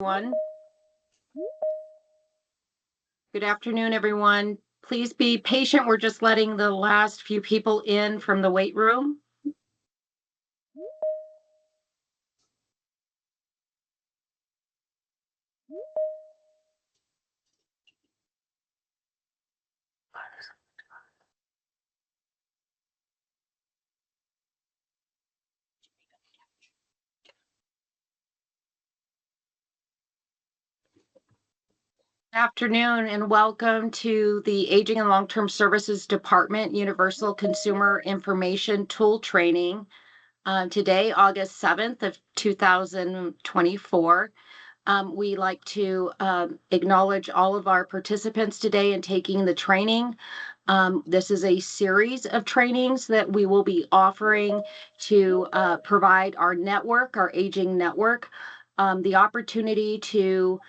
Everyone. Good afternoon, everyone. Please be patient. We're just letting the last few people in from the wait room. Afternoon and welcome to the Aging and Long-Term Services Department Universal Consumer Information Tool Training. Today, August 7th of 2024. We like to acknowledge all of our participants today in taking the training. This is a series of trainings that we will be offering to provide our network, our aging network, the opportunity to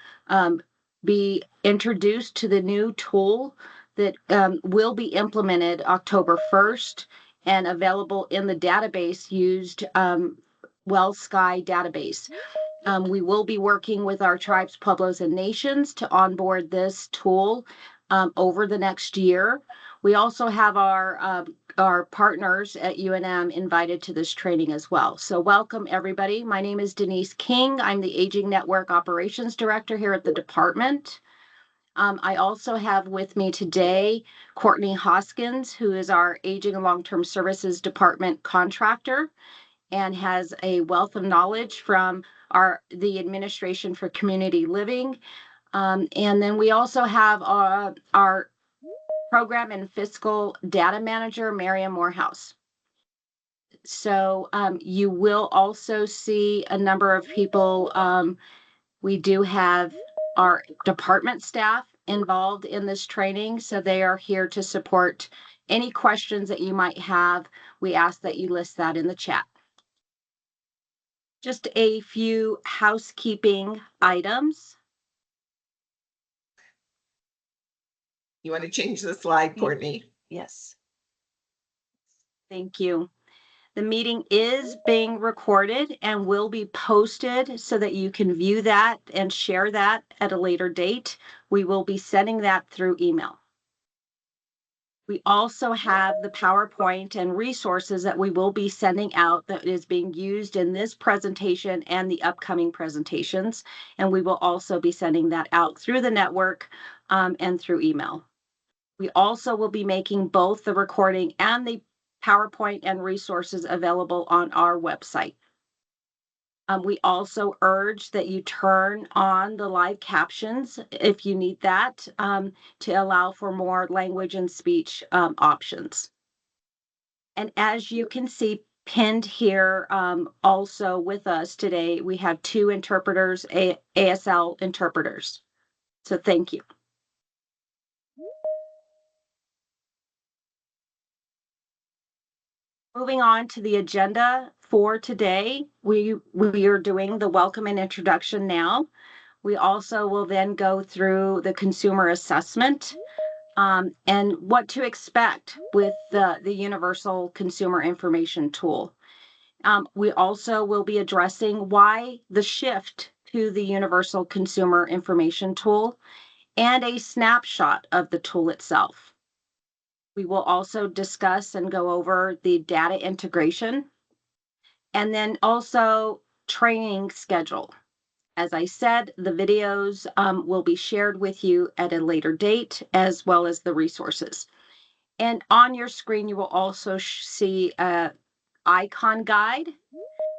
be introduced to the new tool that will be implemented October 1st and available in the database used WellSky database. We will be working with our tribes, pueblos, and nations to onboard this tool over the next year. We also have our partners at UNM invited to this training as well. So welcome, everybody. My name is Denise King. I'm the Aging Network Operations Director here at the department. I also have with me today Courtney Hoskins, who is our Aging and Long-Term Services Department contractor and has a wealth of knowledge from the Administration for Community Living. And then we also have our Program and Fiscal Data Manager, Mariam Morehouse. So you will also see a number of people. We do have our department staff involved in this training, so they are here to support any questions that you might have. We ask that you list that in the chat. Just a few housekeeping items. You want to change the slide, Courtney? Yes. Thank you. The meeting is being recorded and will be posted so that you can view that and share that at a later date. We will be sending that through email. We also have the PowerPoint and resources that we will be sending out that is being used in this presentation and the upcoming presentations. And we will also be sending that out through the network and through email. We also will be making both the recording and the PowerPoint and resources available on our website. We also urge that you turn on the live captions if you need that to allow for more language and speech options. And as you can see pinned here also with us today, we have 2 interpreters, ASL interpreters. So thank you. Moving on to the agenda for today, we are doing the welcome and introduction now. We also will then go through the consumer assessment and what to expect with the Universal Consumer Information Tool. We also will be addressing why the shift to the Universal Consumer Information Tool and a snapshot of the tool itself. We will also discuss and go over the data integration and then also training schedule. As I said, the videos will be shared with you at a later date, as well as the resources. And on your screen, you will also see an icon guide.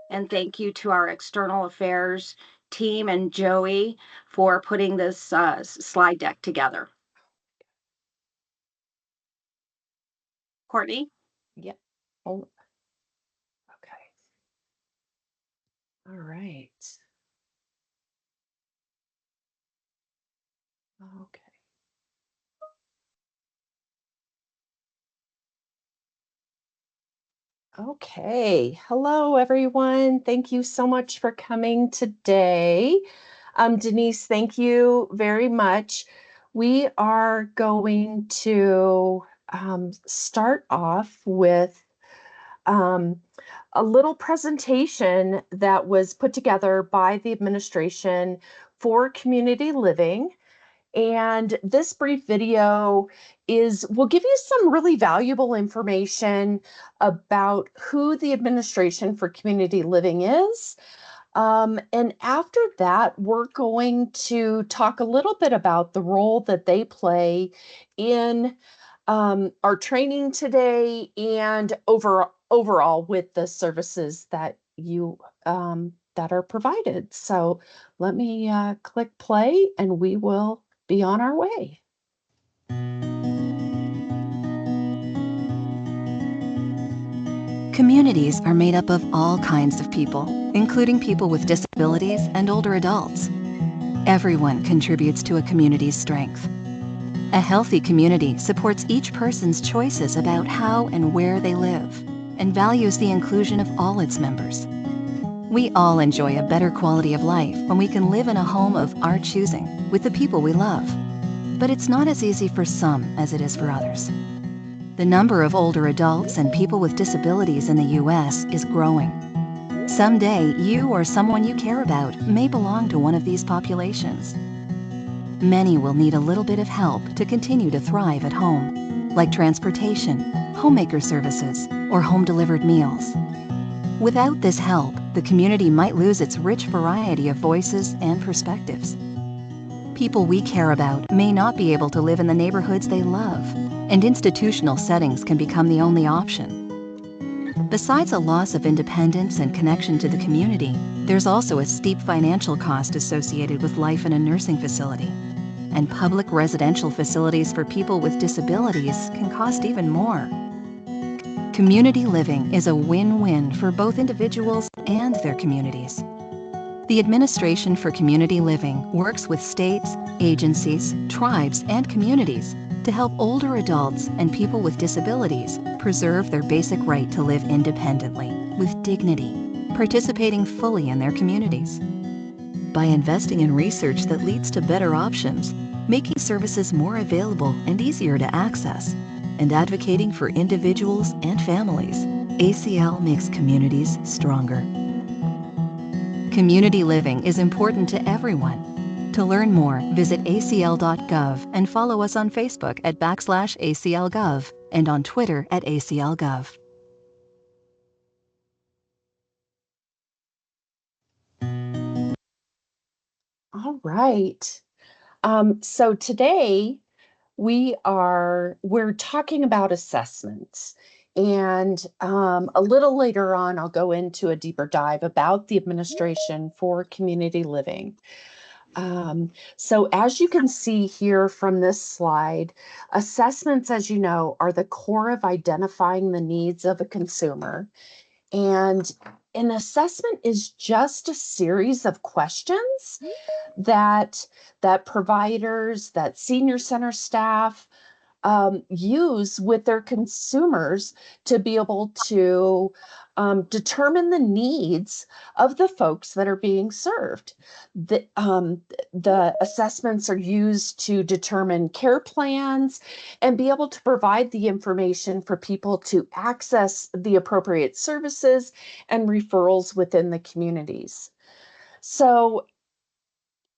And thank you to our external affairs team and Joey for putting this slide deck together. Courtney? Yep. Oh. Okay. All right. Okay. Okay. Hello, everyone. Thank you so much for coming today. Denise, thank you very much. We are going to start off with a little presentation that was put together by the administration for community living. And this brief video will give you some really valuable information about who the Administration for Community Living is. And after that, we're going to talk a little bit about the role that they play in our training today and overall with the services that that are provided. So let me click play and we will be on our way. Communities are made up of all kinds of people, including people with disabilities and older adults. Everyone contributes to a community's strength. A healthy community supports each person's choices about how and where they live, and values the inclusion of all its members. We all enjoy a better quality of life when we can live in a home of our choosing with the people we love. But it's not as easy for some as it is for others. The number of older adults and people with disabilities in the U.S. is growing. Someday, you or someone you care about may belong to one of these populations. Many will need a little bit of help to continue to thrive at home, like transportation, homemaker services, or home-delivered meals. Without this help, the community might lose its rich variety of voices and perspectives. People we care about may not be able to live in the neighborhoods they love, and institutional settings can become the only option. Besides a loss of independence and connection to the community, there's also a steep financial cost associated with life in a nursing facility. And public residential facilities for people with disabilities can cost even more. Community living is a win-win for both individuals and their communities. The Administration for Community Living works with states, agencies, tribes, and communities to help older adults and people with disabilities preserve their basic right to live independently, with dignity, participating fully in their communities. By investing in research that leads to better options, making services more available and easier to access, and advocating for individuals and families, ACL makes communities stronger. Community living is important to everyone. To learn more, visit acl.gov and follow us on Facebook at /ACLGov and on Twitter at ACLGov. All right. So today we're talking about assessments. And a little later on, I'll go into a deeper dive about the Administration for Community Living. So as you can see here from this slide, assessments, as you know, are the core of identifying the needs of a consumer. And an assessment is just a series of questions that providers, that senior center staff use with their consumers to be able to determine the needs of the folks that are being served. The assessments are used to determine care plans and be able to provide the information for people to access the appropriate services and referrals within the communities. So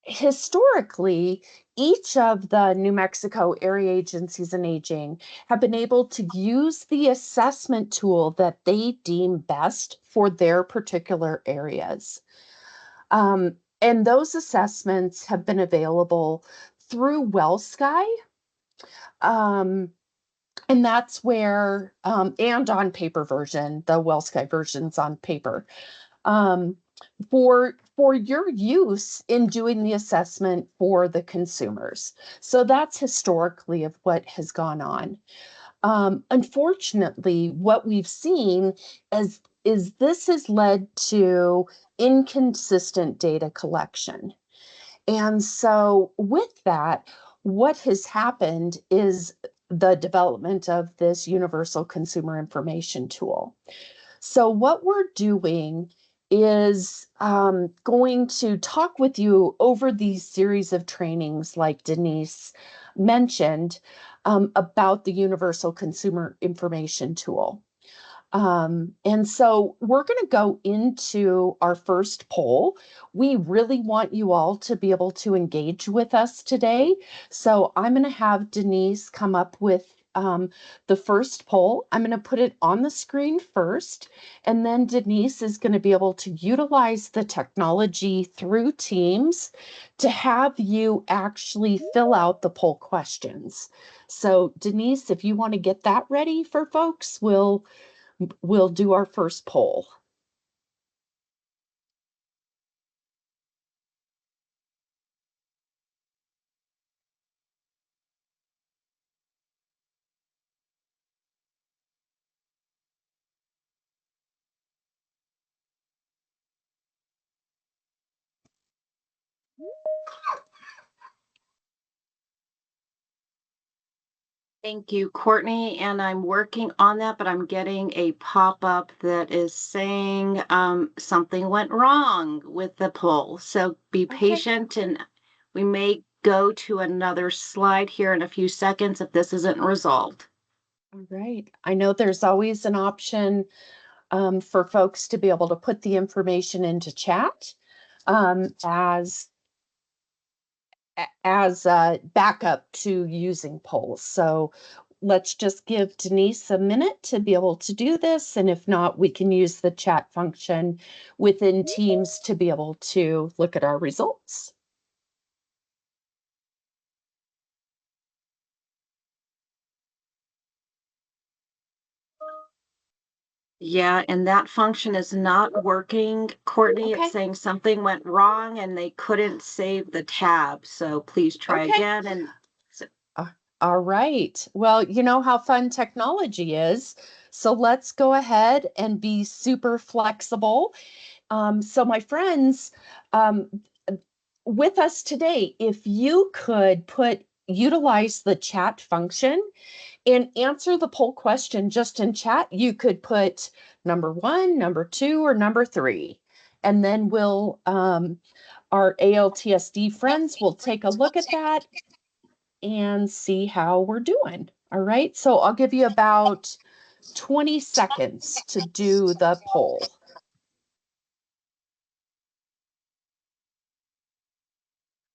historically, each of the New Mexico area agencies on aging have been able to use the assessment tool that they deem best for their particular areas. And those assessments have been available through WellSky. And that's where, and on paper version, the WellSky version's on paper. For your use in doing the assessment for the consumers. So that's historically of what has gone on. Unfortunately, what we've seen is this has led to inconsistent data collection. And so with that, what has happened is the development of this universal consumer information tool. So what we're doing is going to talk with you over these series of trainings like Denise mentioned about the Universal Consumer Information Tool. And so we're going to go into our first poll. We really want you all to be able to engage with us today. So I'm going to have Denise come up with the first poll. I'm going to put it on the screen first, and then Denise is going to be able to utilize the technology through Teams to have you actually fill out the poll questions. So Denise, if you want to get that ready for folks, we'll do our first poll. Thank you, Courtney. And I'm working on that, but I'm getting a pop-up that is saying something went wrong with the poll. So be patient, and we may go to another slide here in a few seconds if this isn't resolved. All right. I know there's always an option for folks to be able to put the information into chat as a backup to using polls. So let's just give Denise a minute to be able to do this. And if not, we can use the chat function within Teams to be able to look at our results. Yeah, and that function is not working, Courtney. Okay. It's saying something went wrong and they couldn't save the tab. So please try Okay. again. And All right. Well, you know how fun technology is. So let's go ahead and be super flexible. So my friends, um, with us today, if you could utilize the chat function and answer the poll question just in chat, you could put number 1, number 2, or number 3. And then our ALTSD friends will take a look at that and see how we're doing. All right, so I'll give you about 20 seconds to do the poll.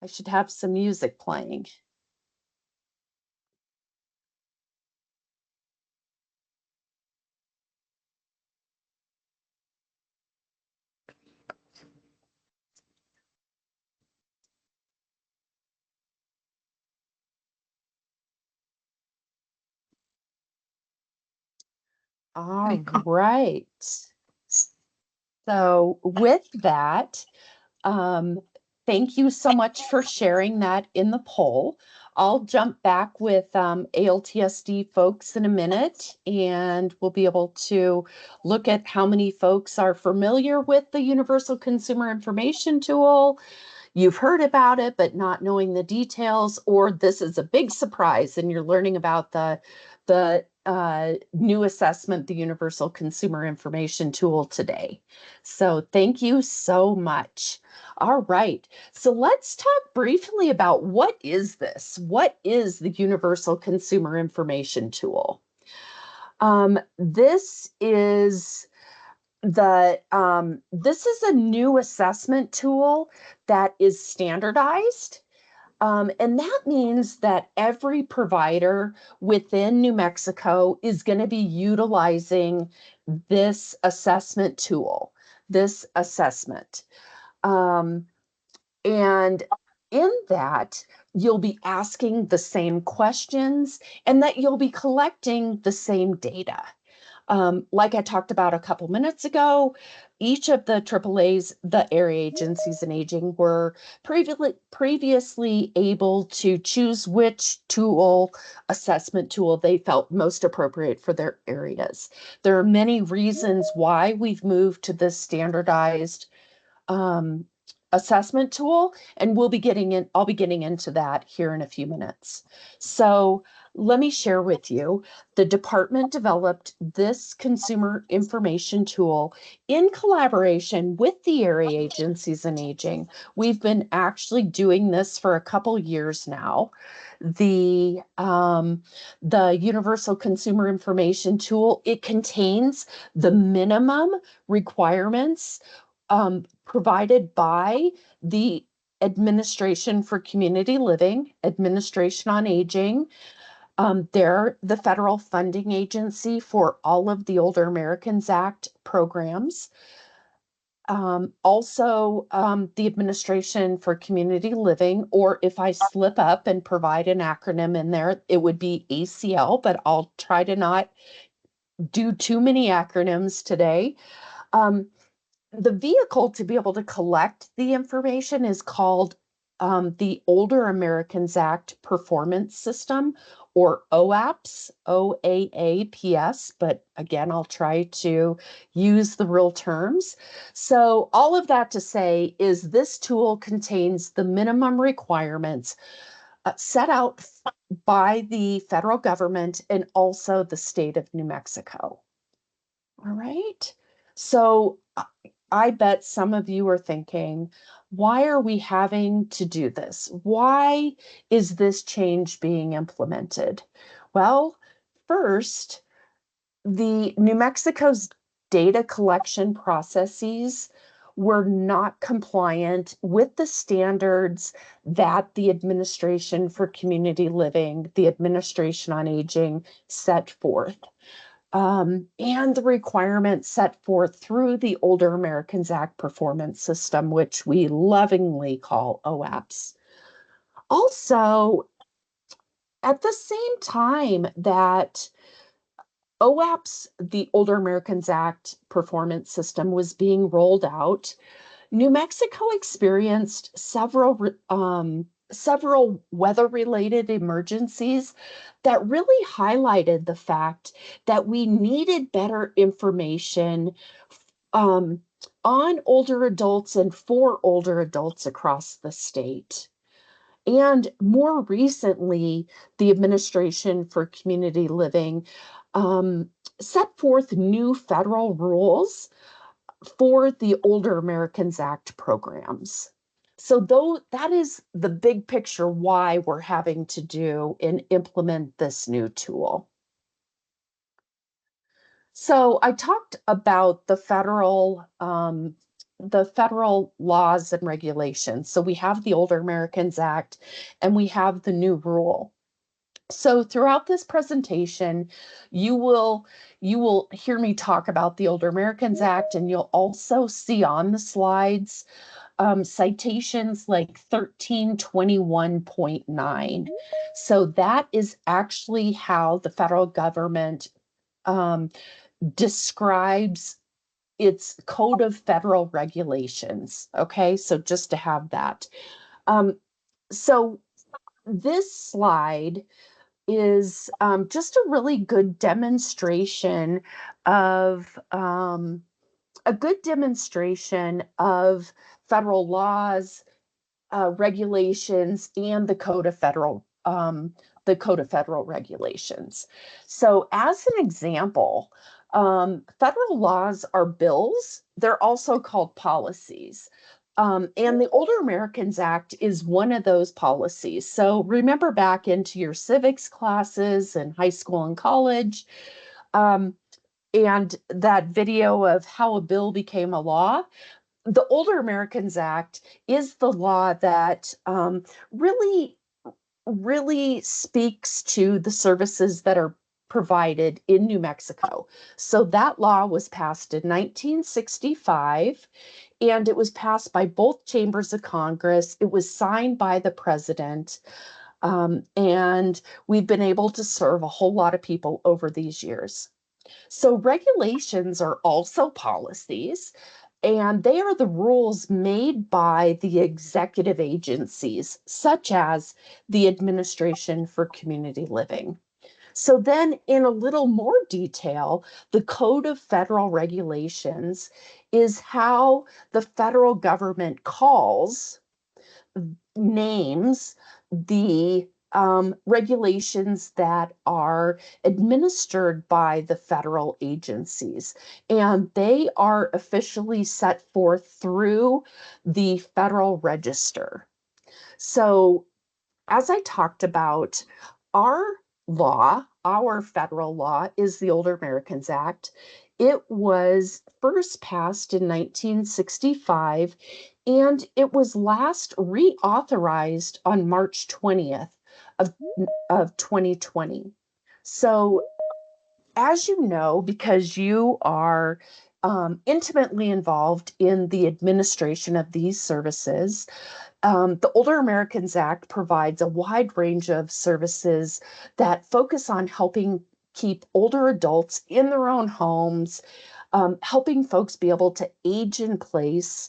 I should have some music playing. All right. So with that, thank you so much for sharing that in the poll. I'll jump back with ALTSD folks in a minute, and we'll be able to look at how many folks are familiar with the Universal Consumer Information Tool. You've heard about it, but not knowing the details, or this is a big surprise and you're learning about the new assessment, the Universal Consumer Information Tool today. So thank you so much. All right, so let's talk briefly about what is this? What is the Universal Consumer Information Tool? This is a new assessment tool that is standardized. And that means that every provider within New Mexico is going to be utilizing this assessment tool, this assessment. And in that, you'll be asking the same questions and that you'll be collecting the same data. Like I talked about a couple minutes ago, each of the AAAs, the area agencies in aging, were previously able to choose which assessment tool they felt most appropriate for their areas. There are many reasons why we've moved to this standardized assessment tool, and I'll be getting into that here in a few minutes. So let me share with you, the department developed this consumer information tool in collaboration with the area agencies on aging. We've been actually doing this for a couple years now. The universal consumer information tool, it contains the minimum requirements provided by the Administration for Community Living, Administration on Aging. They're the federal funding agency for all of the Older Americans Act programs. Also, the Administration for Community Living, or if I slip up and provide an acronym in there, it would be ACL, but I'll try to not do too many acronyms today. The vehicle to be able to collect the information is called the Older Americans Act Performance System, or OAPS, OAAPS, but again, I'll try to use the real terms. So all of that to say is this tool contains the minimum requirements set out by the federal government and also the state of New Mexico. All right. So I bet some of you are thinking, why are we having to do this? Why is this change being implemented? Well, first, the New Mexico's data collection processes were not compliant with the standards that the Administration for Community Living, the Administration on Aging, set forth. And the requirements set forth through the Older Americans Act Performance System, which we lovingly call OAPS. Also, at the same time that OAPS, the Older Americans Act Performance System, was being rolled out, New Mexico experienced several weather-related emergencies that really highlighted the fact that we needed better information on older adults and for older adults across the state. And more recently, the Administration for Community Living set forth new federal rules for the Older Americans Act programs. So though that is the big picture why we're having to do and implement this new tool. So I talked about the federal laws and regulations. So we have the Older Americans Act and we have the new rule. So throughout this presentation, you will hear me talk about the Older Americans Act, and you'll also see on the slides citations like 1321.9. So that is actually how the federal government describes its Code of Federal Regulations. Okay, so just to have that. So this slide is just a really good demonstration of federal laws, regulations, and the Code of Federal Regulations. So, as an example, federal laws are bills. They're also called policies. And the Older Americans Act is one of those policies. So remember back into your civics classes in high school and college, and that video of how a bill became a law. The Older Americans Act is the law that really speaks to the services that are provided in New Mexico. So that law was passed in 1965, and it was passed by both chambers of Congress. It was signed by the president, and we've been able to serve a whole lot of people over these years. So regulations are also policies, and they are the rules made by the executive agencies, such as the Administration for Community Living. So then in a little more detail, the Code of Federal Regulations is how the federal government calls, names the regulations that are administered by the federal agencies. And they are officially set forth through the Federal Register. So, as I talked about, our our federal law, is the Older Americans Act. It was first passed in 1965, and it was last reauthorized on March 20th of 2020. So, as you know, because you are intimately involved in the administration of these services, the Older Americans Act provides a wide range of services that focus on helping keep older adults in their own homes, helping folks be able to age in place,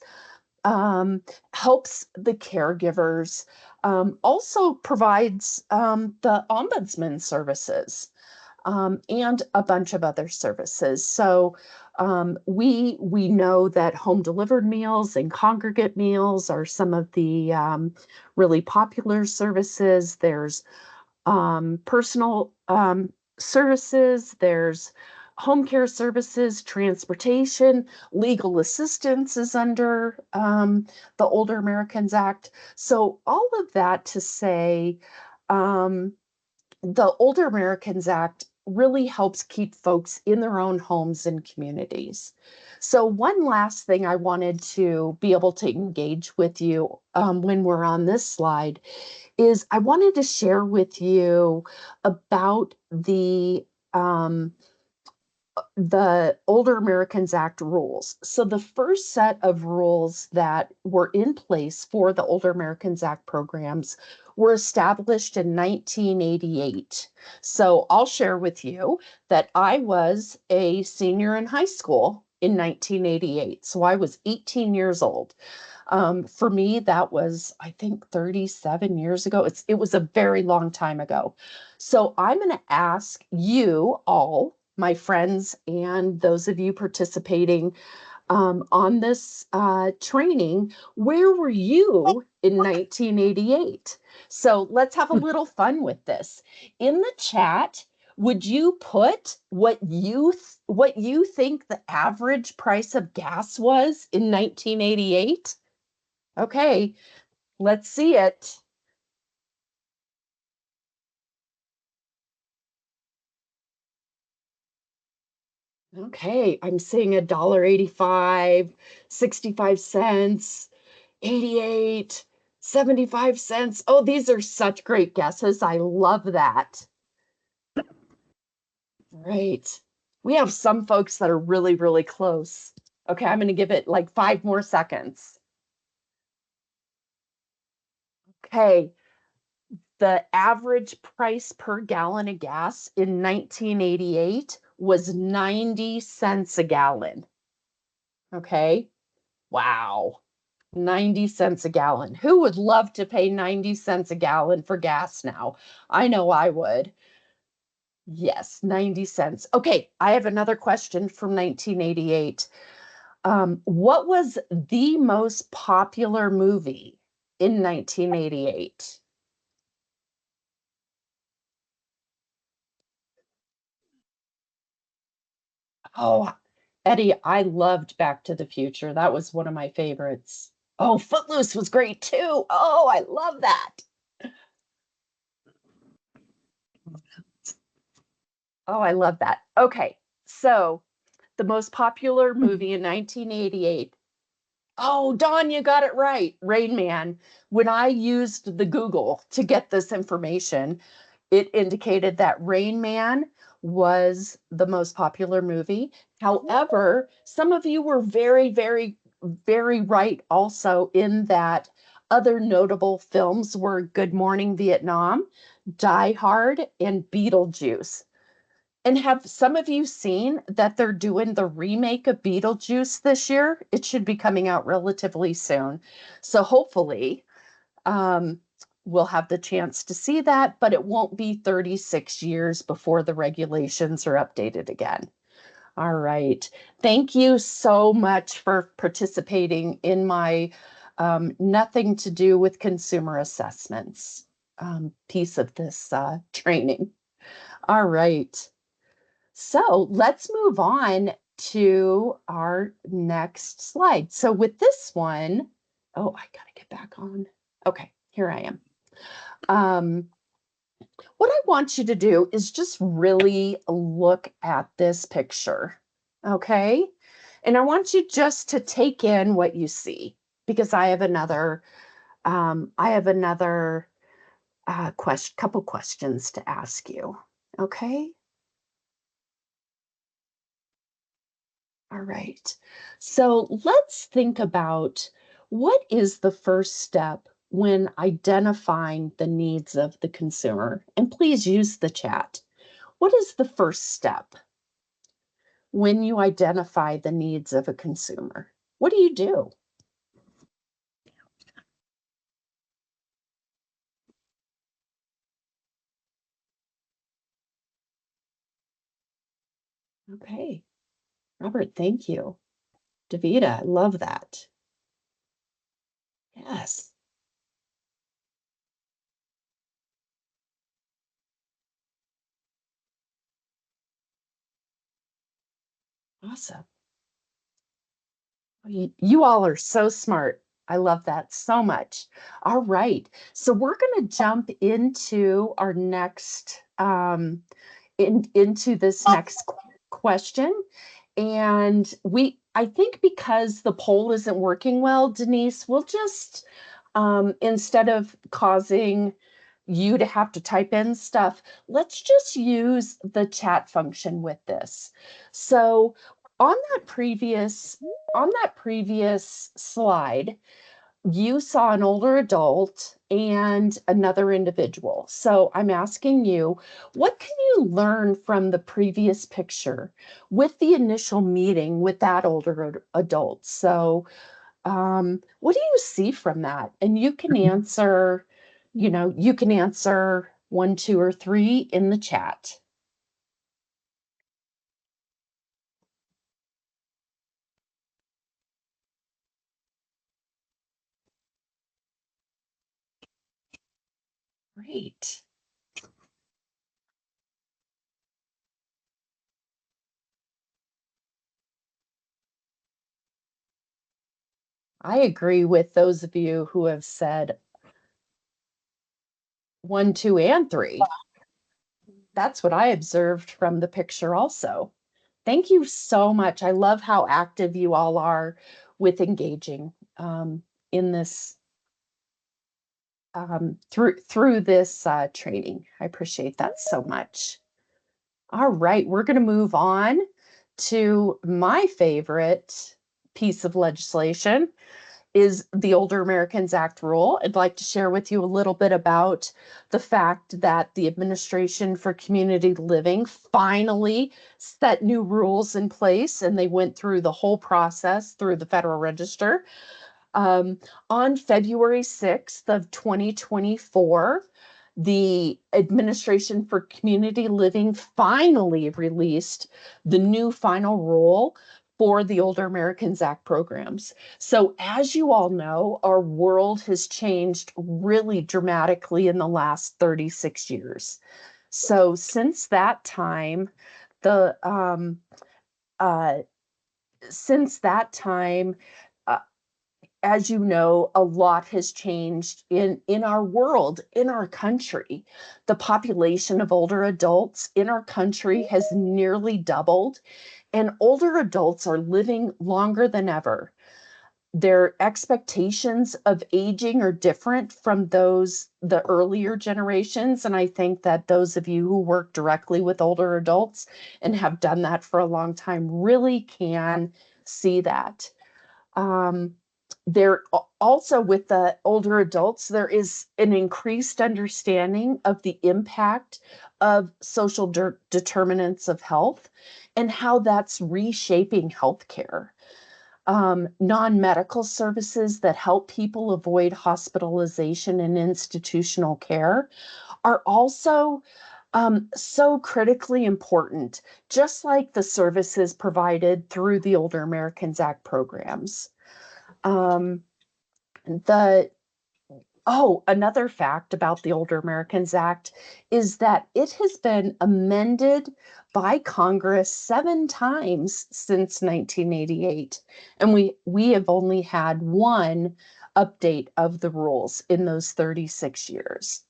helps the caregivers, also provides the ombudsman services. And a bunch of other services. So we know that home delivered meals and congregate meals are some of the really popular services. There's personal services. There's home care services, transportation, legal assistance is under the Older Americans Act. So all of that to say, the Older Americans Act really helps keep folks in their own homes and communities. So, one last thing I wanted to be able to engage with you when we're on this slide is I wanted to share with you about the Older Americans Act rules. So the first set of rules that were in place for the Older Americans Act programs were established in 1988. So I'll share with you that I was a senior in high school in 1988. So I was 18 years old. For me, that was, I think, 37 years ago. It was a very long time ago. So I'm going to ask you all, my friends, and those of you participating on this training, where were you in 1988? So let's have a little fun with this. In the chat, would you put what you think the average price of gas was in 1988? Okay, let's see it. Okay, I'm seeing $1.85, 65 cents, 88, 75 cents. Oh, these are such great guesses. I love that. Right. We have some folks that are really, really close. Okay, I'm going to give it like 5 more seconds. Okay, the average price per gallon of gas in 1988 was 90 cents a gallon. Okay, wow. 90 cents a gallon. Who would love to pay 90 cents a gallon for gas now? I know I would. Yes, 90 cents. Okay, I have another question from 1988. What was the most popular movie in 1988? Oh, Eddie, I loved Back to the Future. That was one of my favorites. Oh, Footloose was great too. Oh, I love that. Oh, I love that. Okay, so the most popular movie in 1988. Oh, Dawn, you got it right. Rain Man. When I used the Google to get this information, it indicated that Rain Man was the most popular movie. However, some of you were very, very, very right also in that other notable films were Good Morning Vietnam, Die Hard, and Beetlejuice. And have some of you seen that they're doing the remake of Beetlejuice this year? It should be coming out relatively soon. So hopefully, um, we'll have the chance to see that, but it won't be 36 years before the regulations are updated again. All right. Thank you so much for participating in my nothing to do with consumer assessments piece of this training. All right. So let's move on to our next slide. So with this one, oh, I got to get back on. Okay, here I am. What I want you to do is just really look at this picture, okay? And I want you just to take in what you see, because I have another couple questions to ask you, okay? All right. So let's think about, what is the first step when identifying the needs of the consumer? And please use the chat. What is the first step when you identify the needs of a consumer? What do you do? Okay. Robert, thank you. Davida, I love that. Yes. Awesome. You all are so smart. I love that so much. All right. So we're going to jump into our next into this next question. And I think because the poll isn't working well, Denise, we'll just, instead of causing you to have to type in stuff, let's just use the chat function with this. So on that previous slide, you saw an older adult and another individual. So I'm asking you, what can you learn from the previous picture with the initial meeting with that older adult? So what do you see from that? And you can answer, you can answer 1, 2, or 3 in the chat. Great. I agree with those of you who have said 1, 2, and 3. That's what I observed from the picture also. Thank you so much. I love how active you all are with engaging in this through this training. I appreciate that so much. All right, we're going to move on to my favorite piece of legislation, is the Older Americans Act rule. I'd like to share with you a little bit about the fact that the Administration for Community Living finally set new rules in place, and they went through the whole process through the Federal Register. On February 6th of 2024, the Administration for Community Living finally released the new final rule for the Older Americans Act programs. So as you all know, our world has changed really dramatically in the last 36 years. So since that time, the since that time, uh, as you know, a lot has changed in our world, in our country. The population of older adults in our country has nearly doubled, and older adults are living longer than ever. Their expectations of aging are different from the earlier generations, and I think that those of you who work directly with older adults and have done that for a long time really can see that. There also, with the older adults, there is an increased understanding of the impact of social determinants of health and how that's reshaping healthcare. non-medical services that help people avoid hospitalization and institutional care are also so critically important, just like the services provided through the Older Americans Act programs. Um, the Another fact about the Older Americans Act is that it has been amended by Congress 7 times since 1988, and we have only had one update of the rules in those 36 years.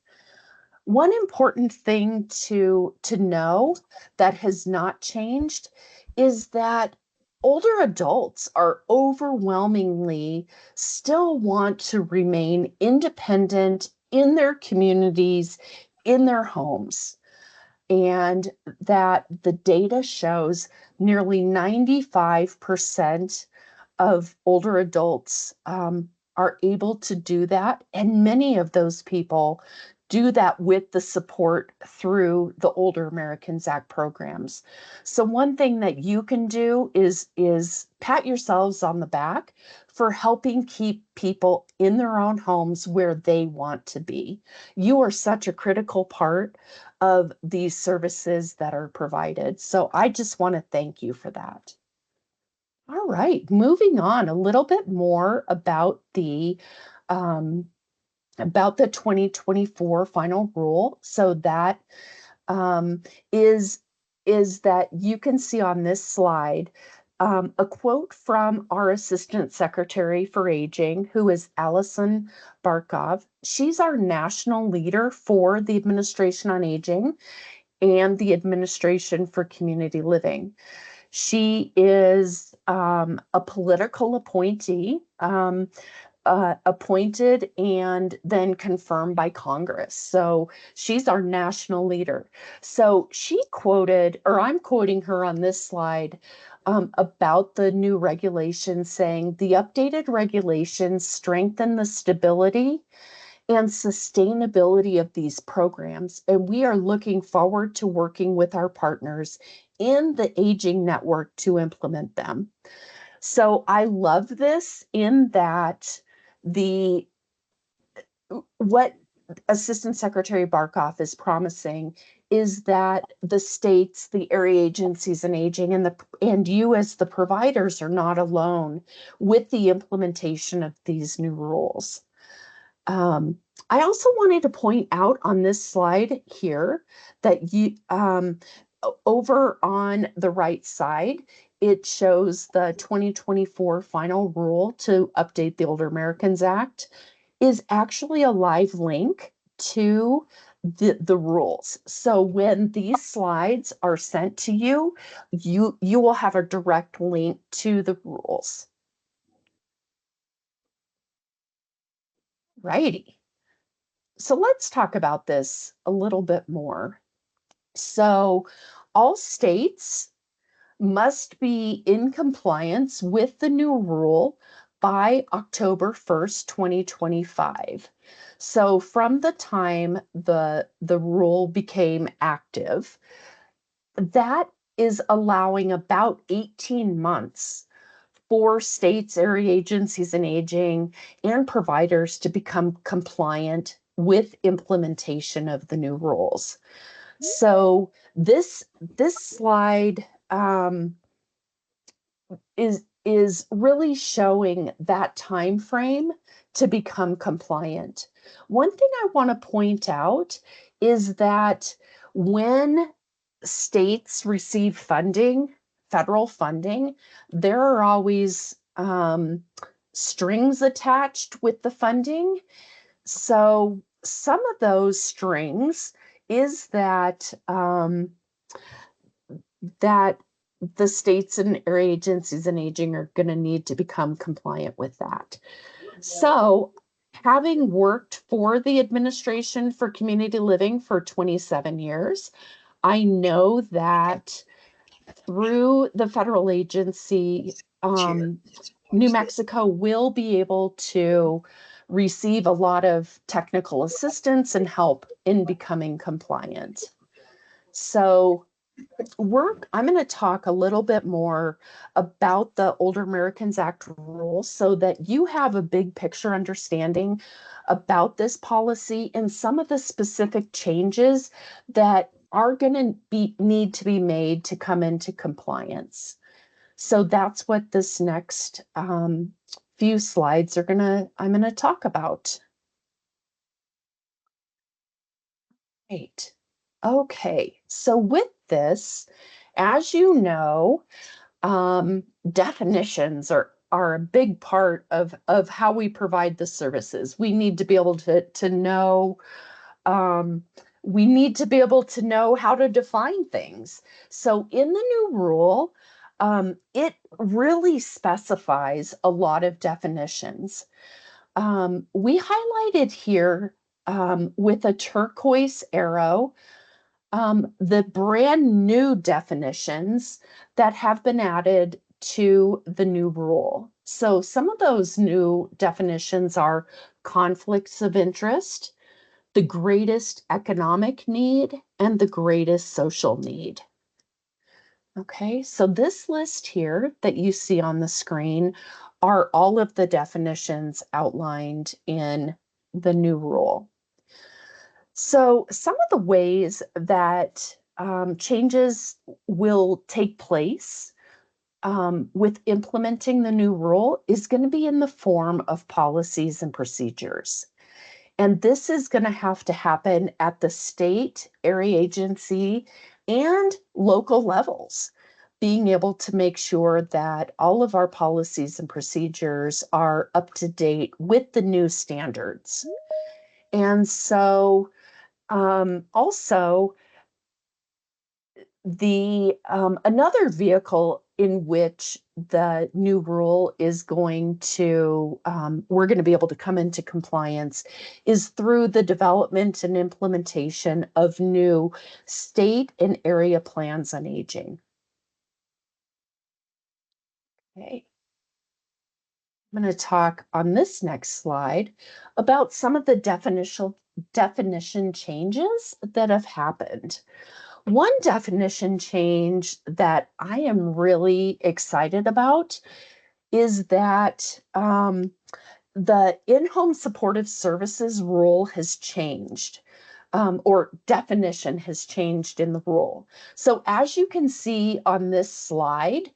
One important thing to know that has not changed is that older adults are overwhelmingly still want to remain independent in their communities, in their homes, and that the data shows nearly 95% of older adults are able to do that. And many of those people do that with the support through the Older Americans Act programs. So one thing that you can do is pat yourselves on the back for helping keep people in their own homes where they want to be. You are such a critical part of these services that are provided. So I just want to thank you for that. All right, moving on a little bit more about the 2024 final rule. So that um, is that you can see on this slide a quote from our Assistant Secretary for Aging, who is Allison Barkov. She's our national leader for the Administration on Aging and the Administration for Community Living. She is a political appointee, appointed and then confirmed by Congress. So she's our national leader. So she quoted, or I'm quoting her on this slide, about the new regulations, saying the updated regulations strengthen the stability and sustainability of these programs. And we are looking forward to working with our partners in the Aging Network to implement them. So I love this in that what Assistant Secretary Barkov is promising is that the states, the area agencies on aging, and you as the providers are not alone with the implementation of these new rules. I also wanted to point out on this slide here that over on the right side, it shows the 2024 final rule to update the Older Americans Act is actually a live link to the rules. So when these slides are sent to you, you will have a direct link to the rules. Righty. So let's talk about this a little bit more. So all states must be in compliance with the new rule by October 1st, 2025. So from the time the rule became active, that is allowing about 18 months for states, area agencies on aging, and providers to become compliant with implementation of the new rules. So this slide is really showing that time frame to become compliant. One thing I want to point out is that when states receive funding, federal funding, there are always strings attached with the funding. So some of those strings is that that the states and area agencies on aging are going to need to become compliant with that. So having worked for the Administration for Community Living for 27 years, I know that through the federal agency, New Mexico will be able to receive a lot of technical assistance and help in becoming compliant. So I'm going to talk a little bit more about the Older Americans Act rules so that you have a big picture understanding about this policy and some of the specific changes that are going to need to be made to come into compliance. So that's what this next few slides I'm going to talk about. Great. Okay, so with this, as you know, definitions are a big part of how we provide the services. We need to be able to know we need to be able to know how to define things. So in the new rule, it really specifies a lot of definitions. We highlighted here with a turquoise arrow the brand new definitions that have been added to the new rule. So some of those new definitions are conflicts of interest, the greatest economic need, and the greatest social need. Okay, so this list here that you see on the screen are all of the definitions outlined in the new rule. So some of the ways that changes will take place with implementing the new rule is going to be in the form of policies and procedures. And this is going to have to happen at the state, area agency, and local levels, being able to make sure that all of our policies and procedures are up to date with the new standards. And so also, the another vehicle in which the new rule is going to we're going to be able to come into compliance is through the development and implementation of new state and area plans on aging. Okay. I'm going to talk on this next slide about some of the definition changes that have happened. One definition change that I am really excited about is that the in-home supportive services rule has changed, or definition has changed in the rule. So as you can see on this slide,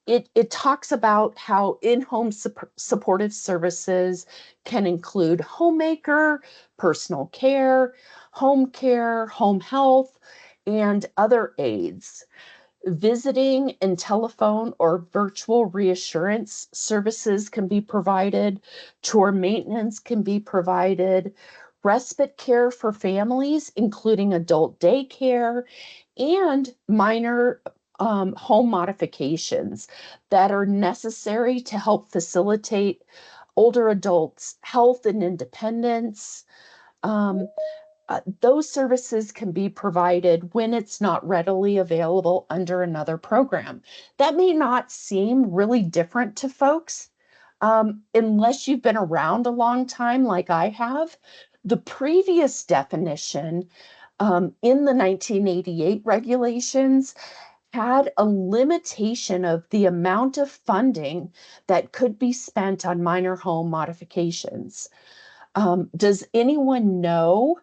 it talks about how in-home supportive services can include homemaker, personal care, home health, and other aids. Visiting and telephone or virtual reassurance services can be provided, chore maintenance can be provided, respite care for families, including adult daycare, and minor home modifications that are necessary to help facilitate older adults' health and independence. Those services can be provided when it's not readily available under another program. That may not seem really different to folks unless you've been around a long time like I have. The previous definition in the 1988 regulations had a limitation of the amount of funding that could be spent on minor home modifications. Does anyone know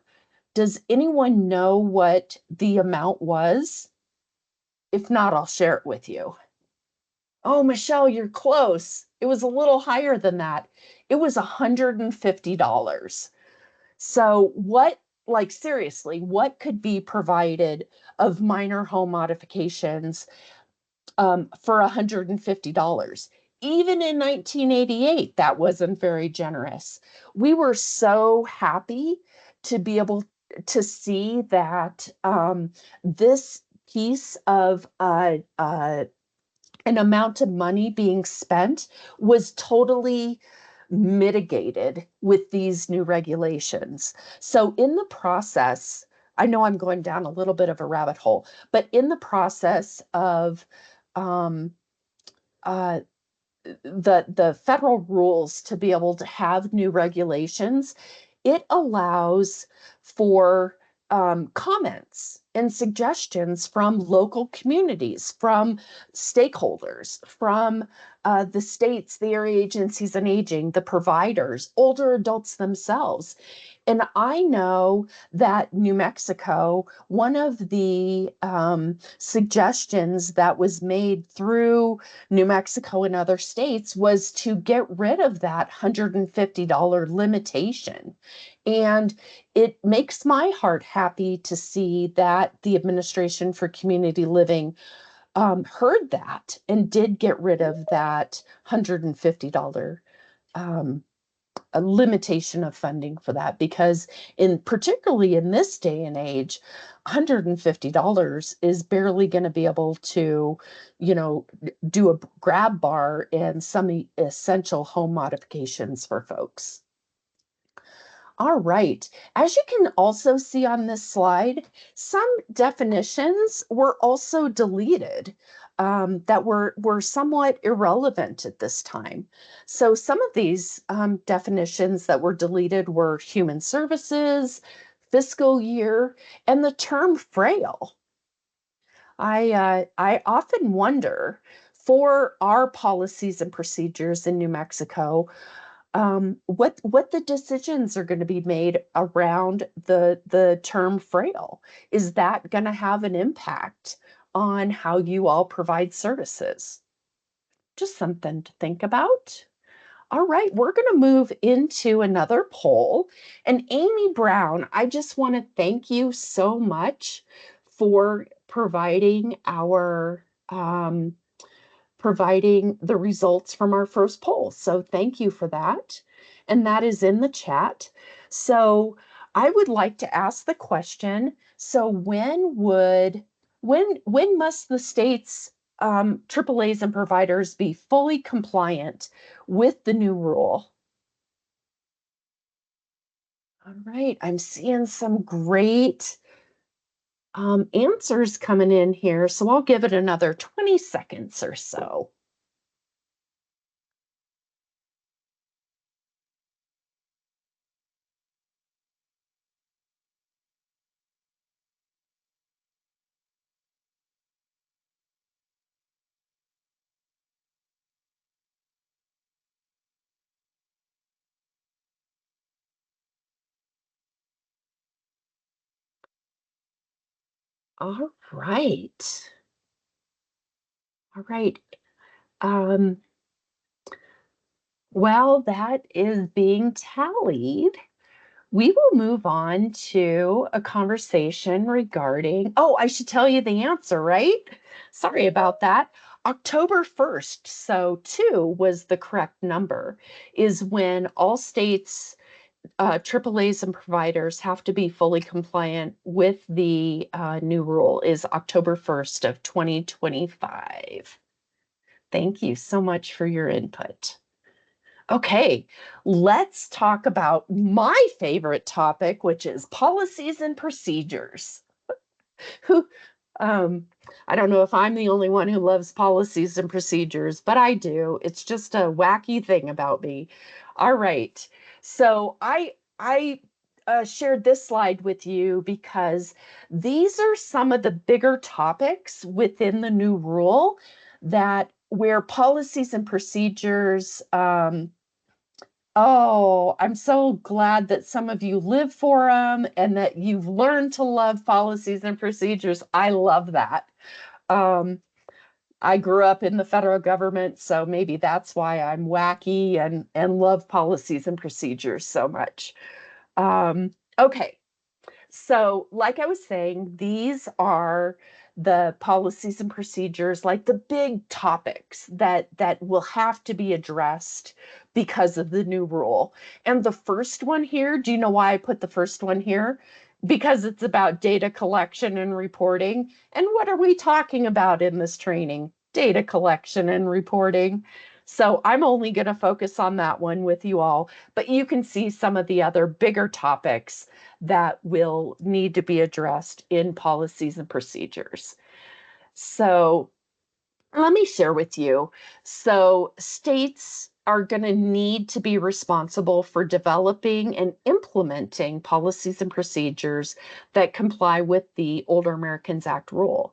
what the amount was? If not, I'll share it with you. Oh, Michelle, you're close. It was a little higher than that. It was $150. So seriously, what could be provided of minor home modifications for $150? Even in 1988, that wasn't very generous. We were so happy to be able to see that this piece of an amount of money being spent was totally mitigated with these new regulations. So in the process, I know I'm going down a little bit of a rabbit hole, but in the process of um, uh, the federal rules to be able to have new regulations, it allows for comments and suggestions from local communities, from stakeholders, from the states, the area agencies on aging, the providers, older adults themselves. And I know that New Mexico, one of the suggestions that was made through New Mexico and other states was to get rid of that $150 limitation. And it makes my heart happy to see that the Administration for Community Living heard that and did get rid of that $150 a limitation of funding for that, because particularly in this day and age, $150 is barely going to be able to, do a grab bar and some essential home modifications for folks. All right. As you can also see on this slide, some definitions were also deleted that were somewhat irrelevant at this time. So some of these definitions that were deleted were human services, fiscal year, and the term frail. I often wonder, for our policies and procedures in New Mexico, what the decisions are going to be made around the term frail. Is that going to have an impact on how you all provide services? Just something to think about. All right, we're going to move into another poll. And Amy Brown, I just want to thank you so much for providing the results from our first poll. So thank you for that. And that is in the chat. So I would like to ask the question, so when must the state's AAAs and providers be fully compliant with the new rule? All right, I'm seeing some great answers coming in here. So I'll give it another 20 seconds or so. All right. All right. While that is being tallied, we will move on to a conversation regarding, oh, I should tell you the answer, right? Sorry about that. October 1st, so 2 was the correct number, is when all states, AAAs and providers have to be fully compliant with the new rule, is October 1st of 2025. Thank you so much for your input. Okay, let's talk about my favorite topic, which is policies and procedures. Who, I don't know if I'm the only one who loves policies and procedures, but I do. It's just a wacky thing about me. All right, so I shared this slide with you because these are some of the bigger topics within the new rule that where policies and procedures. Oh, I'm so glad that some of you live for them and that you've learned to love policies and procedures. I love that. Um, I grew up in the federal government, so maybe that's why I'm wacky and love policies and procedures so much. Okay, so, like I was saying, these are the policies and procedures, like the big topics that will have to be addressed because of the new rule. And the first one here, do you know why I put the first one here? Because it's about data collection and reporting. And what are we talking about in this training? Data collection and reporting. So I'm only going to focus on that one with you all, but you can see some of the other bigger topics that will need to be addressed in policies and procedures. So let me share with you. So states are going to need to be responsible for developing and implementing policies and procedures that comply with the Older Americans Act rule.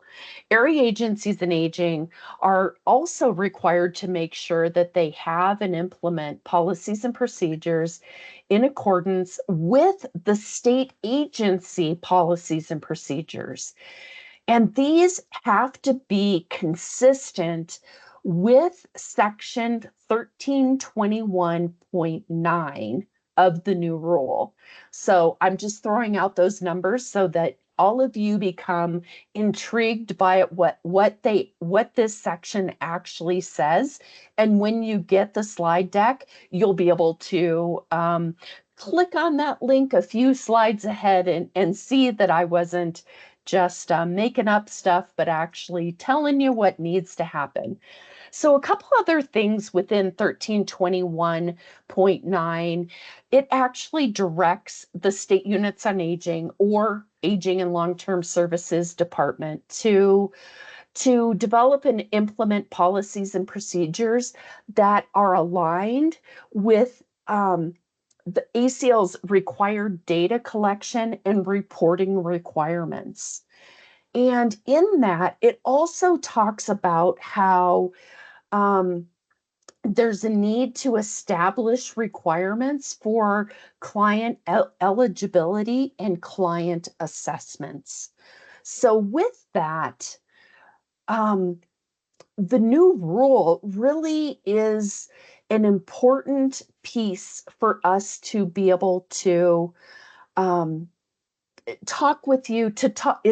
Area agencies in aging are also required to make sure that they have and implement policies and procedures in accordance with the state agency policies and procedures. And these have to be consistent with Section 1321.9 of the new rule. So I'm just throwing out those numbers so that all of you become intrigued by what this section actually says. And when you get the slide deck, you'll be able to click on that link a few slides ahead and see that I wasn't just making up stuff, but actually telling you what needs to happen. So a couple other things within 1321.9, it actually directs the State Units on Aging or Aging and Long-Term Services Department to develop and implement policies and procedures that are aligned with the ACL's required data collection and reporting requirements. And in that, it also talks about how there's a need to establish requirements for client eligibility and client assessments. So with that, the new rule really is an important piece for us to be able to talk with you to talk.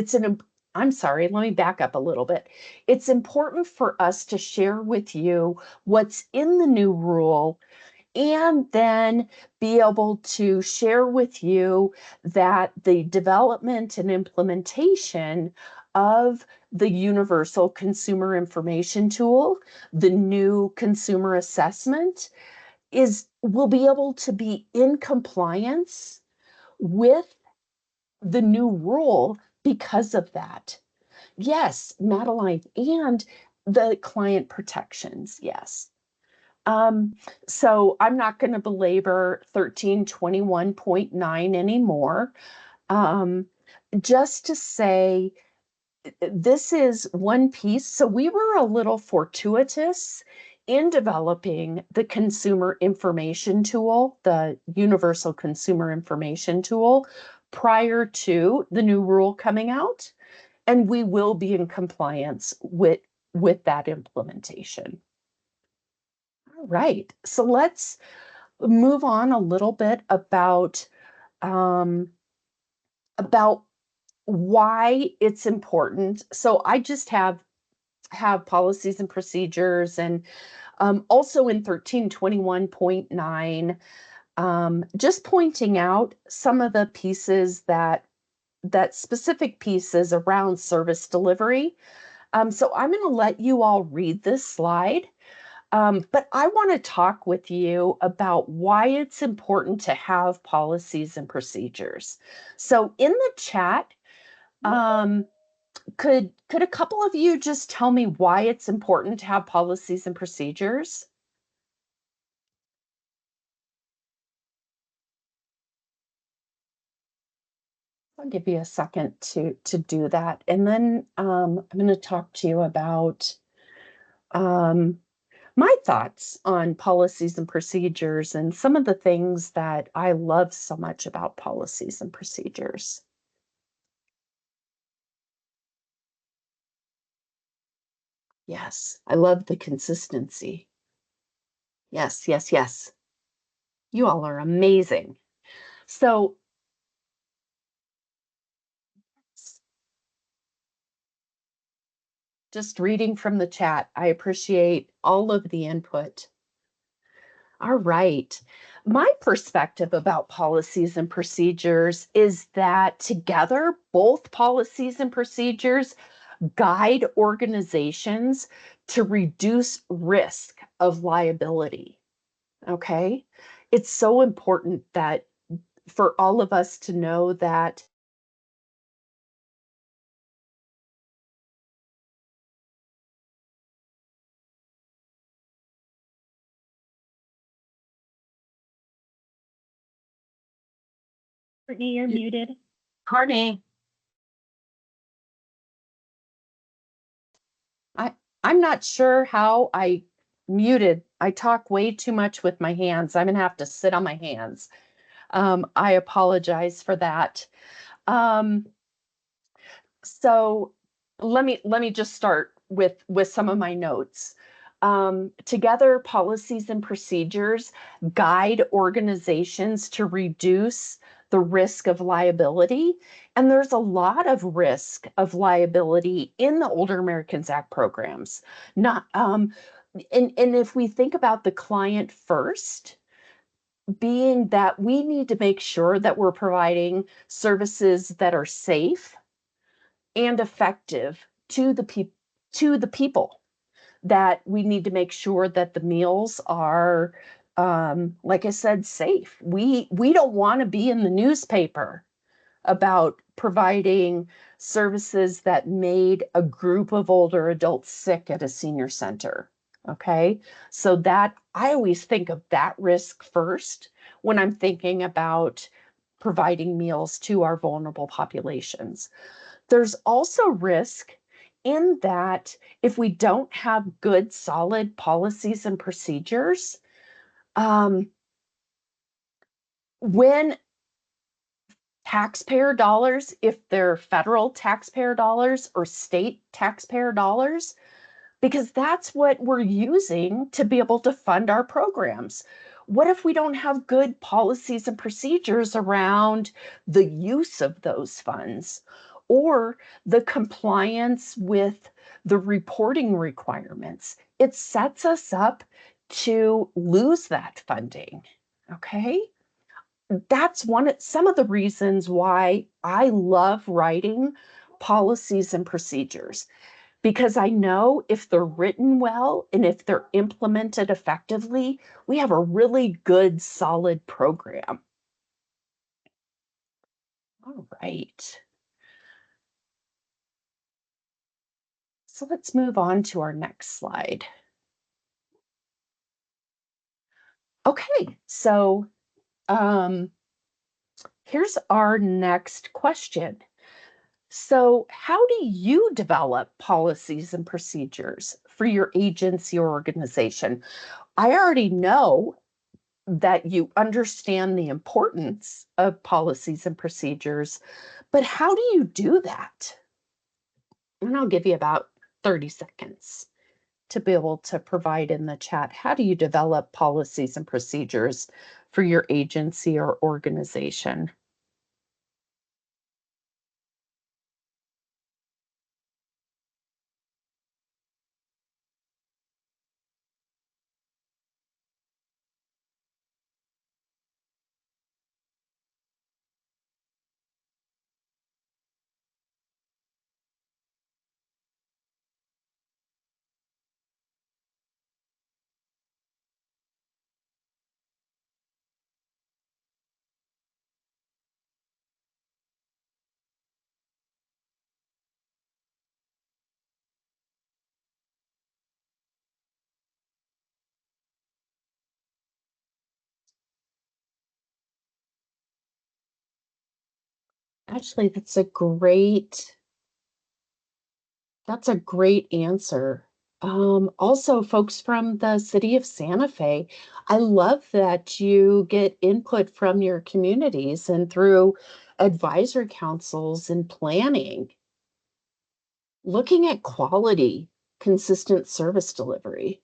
I'm sorry, let me back up a little bit. It's important for us to share with you what's in the new rule and then be able to share with you that the development and implementation of the Universal Consumer Information Tool, the new consumer assessment, will be able to be in compliance with the new rule because of that. Yes, Madeline, and the client protections, yes. So I'm not going to belabor 1321.9 anymore. Just to say, this is one piece. So we were a little fortuitous in developing the consumer information tool, the Universal Consumer Information Tool, prior to the new rule coming out. And we will be in compliance with that implementation. All right, so let's move on a little bit about why it's important. So I just have policies and procedures, and also in 1321.9, just pointing out some of the pieces that specific pieces around service delivery. So I'm going to let you all read this slide. But I want to talk with you about why it's important to have policies and procedures. So in the chat, could a couple of you just tell me why it's important to have policies and procedures? I'll give you a second to do that, and then I'm going to talk to you about my thoughts on policies and procedures and some of the things that I love so much about policies and procedures. Yes, I love the consistency. Yes, yes, yes. You all are amazing. So, just reading from the chat, I appreciate all of the input. All right. My perspective about policies and procedures is that together, both policies and procedures guide organizations to reduce risk of liability. Okay. It's so important that for all of us to know that Brittany, you're muted. Courtney, I'm not sure how I muted. I talk way too much with my hands. I'm gonna have to sit on my hands. I apologize for that. Um, so let me just start with some of my notes. Together, policies and procedures guide organizations to reduce the risk of liability. And there's a lot of risk of liability in the Older Americans Act programs. Not and if we think about the client first, being that we need to make sure that we're providing services that are safe and effective to the people, that we need to make sure that the meals are, like I said, safe. We don't want to be in the newspaper about providing services that made a group of older adults sick at a senior center. Okay, so that I always think of that risk first when I'm thinking about providing meals to our vulnerable populations. There's also risk in that if we don't have good, solid policies and procedures, um, when taxpayer dollars, if they're federal taxpayer dollars or state taxpayer dollars, because that's what we're using to be able to fund our programs. What if we don't have good policies and procedures around the use of those funds or the compliance with the reporting requirements? It sets us up to lose that funding. Okay? That's some of the reasons why I love writing policies and procedures, because I know if they're written well and if they're implemented effectively, we have a really good, solid program. All right. So let's move on to our next slide. Okay, so here's our next question. So, how do you develop policies and procedures for your agency or organization? I already know that you understand the importance of policies and procedures, but how do you do that? And I'll give you about 30 seconds to be able to provide in the chat. How do you develop policies and procedures for your agency or organization? Actually, that's a great answer. Also, folks from the city of Santa Fe, I love that you get input from your communities and through advisory councils and planning, looking at quality, consistent service delivery.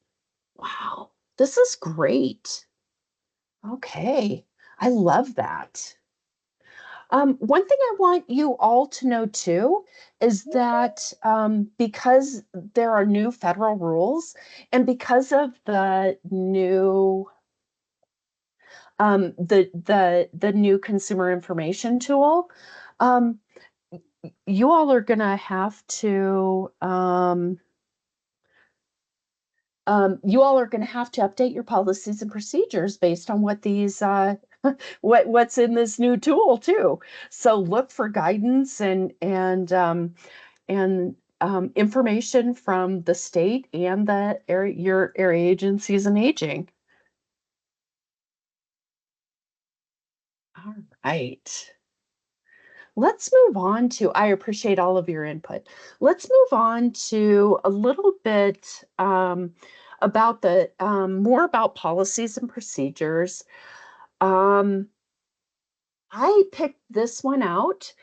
Wow, this is great. Okay, I love that. One thing I want you all to know too is that because there are new federal rules and because of the new the new consumer information tool, um, you all are going to have to update your policies and procedures based on what these what's in this new tool too. So look for guidance and information from the state and your area agencies and aging. All right. let's move on to, I appreciate all of your input. Let's move on to a little bit about the, more about policies and procedures. I picked this one out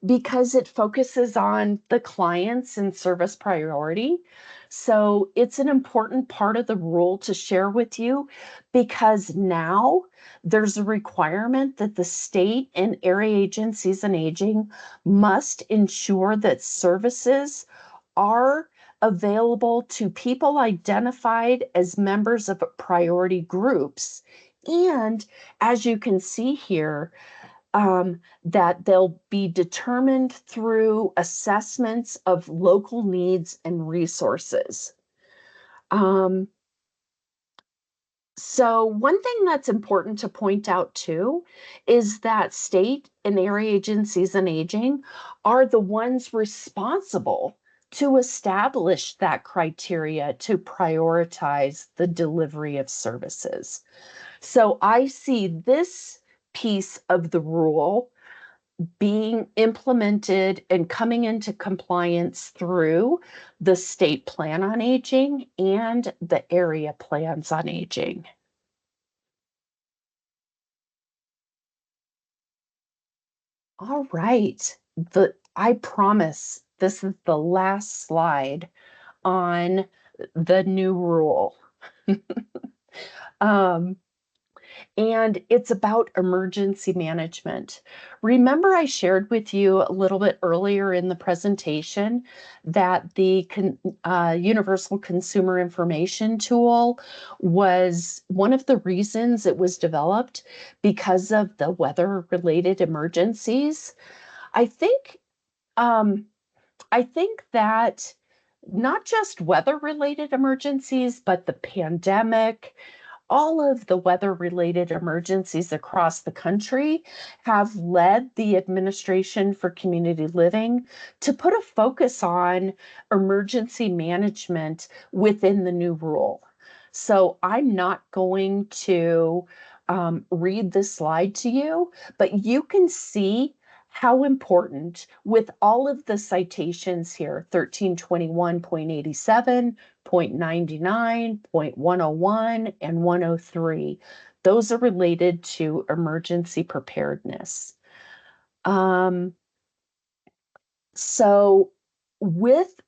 because it focuses on the clients and service priority. So it's an important part of the rule to share with you because now there's a requirement that the state and area agencies on aging must ensure that services are available to people identified as members of priority groups. And as you can see here, that they'll be determined through assessments of local needs and resources. Um, so one thing that's important to point out too is that state and area agencies on aging are the ones responsible to establish that criteria to prioritize the delivery of services. So I see this piece of the rule being implemented and coming into compliance through the state plan on aging and the area plans on aging. All right, I promise this is the last slide on the new rule. um, and it's about emergency management. Remember, I shared with you a little bit earlier in the presentation that the Universal Consumer Information Tool was one of the reasons it was developed because of the weather-related emergencies. I think I think that not just weather-related emergencies, but the pandemic, all of the weather-related emergencies across the country have led the Administration for Community Living to put a focus on emergency management within the new rule. So I'm not going to read this slide to you, but you can see how important with all of the citations here, 1321.87, 0.99, 0.101, and 103. Those are related to emergency preparedness. So with,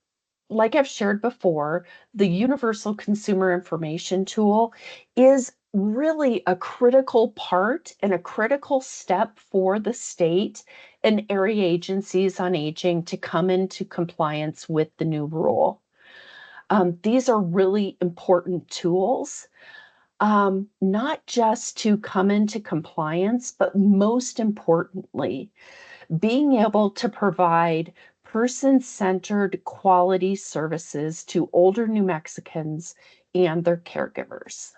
like I've shared before, the Universal Consumer Information Tool is really a critical part and a critical step for the state and area agencies on aging to come into compliance with the new rule. These are really important tools, not just to come into compliance, but most importantly, being able to provide person-centered quality services to older New Mexicans and their caregivers.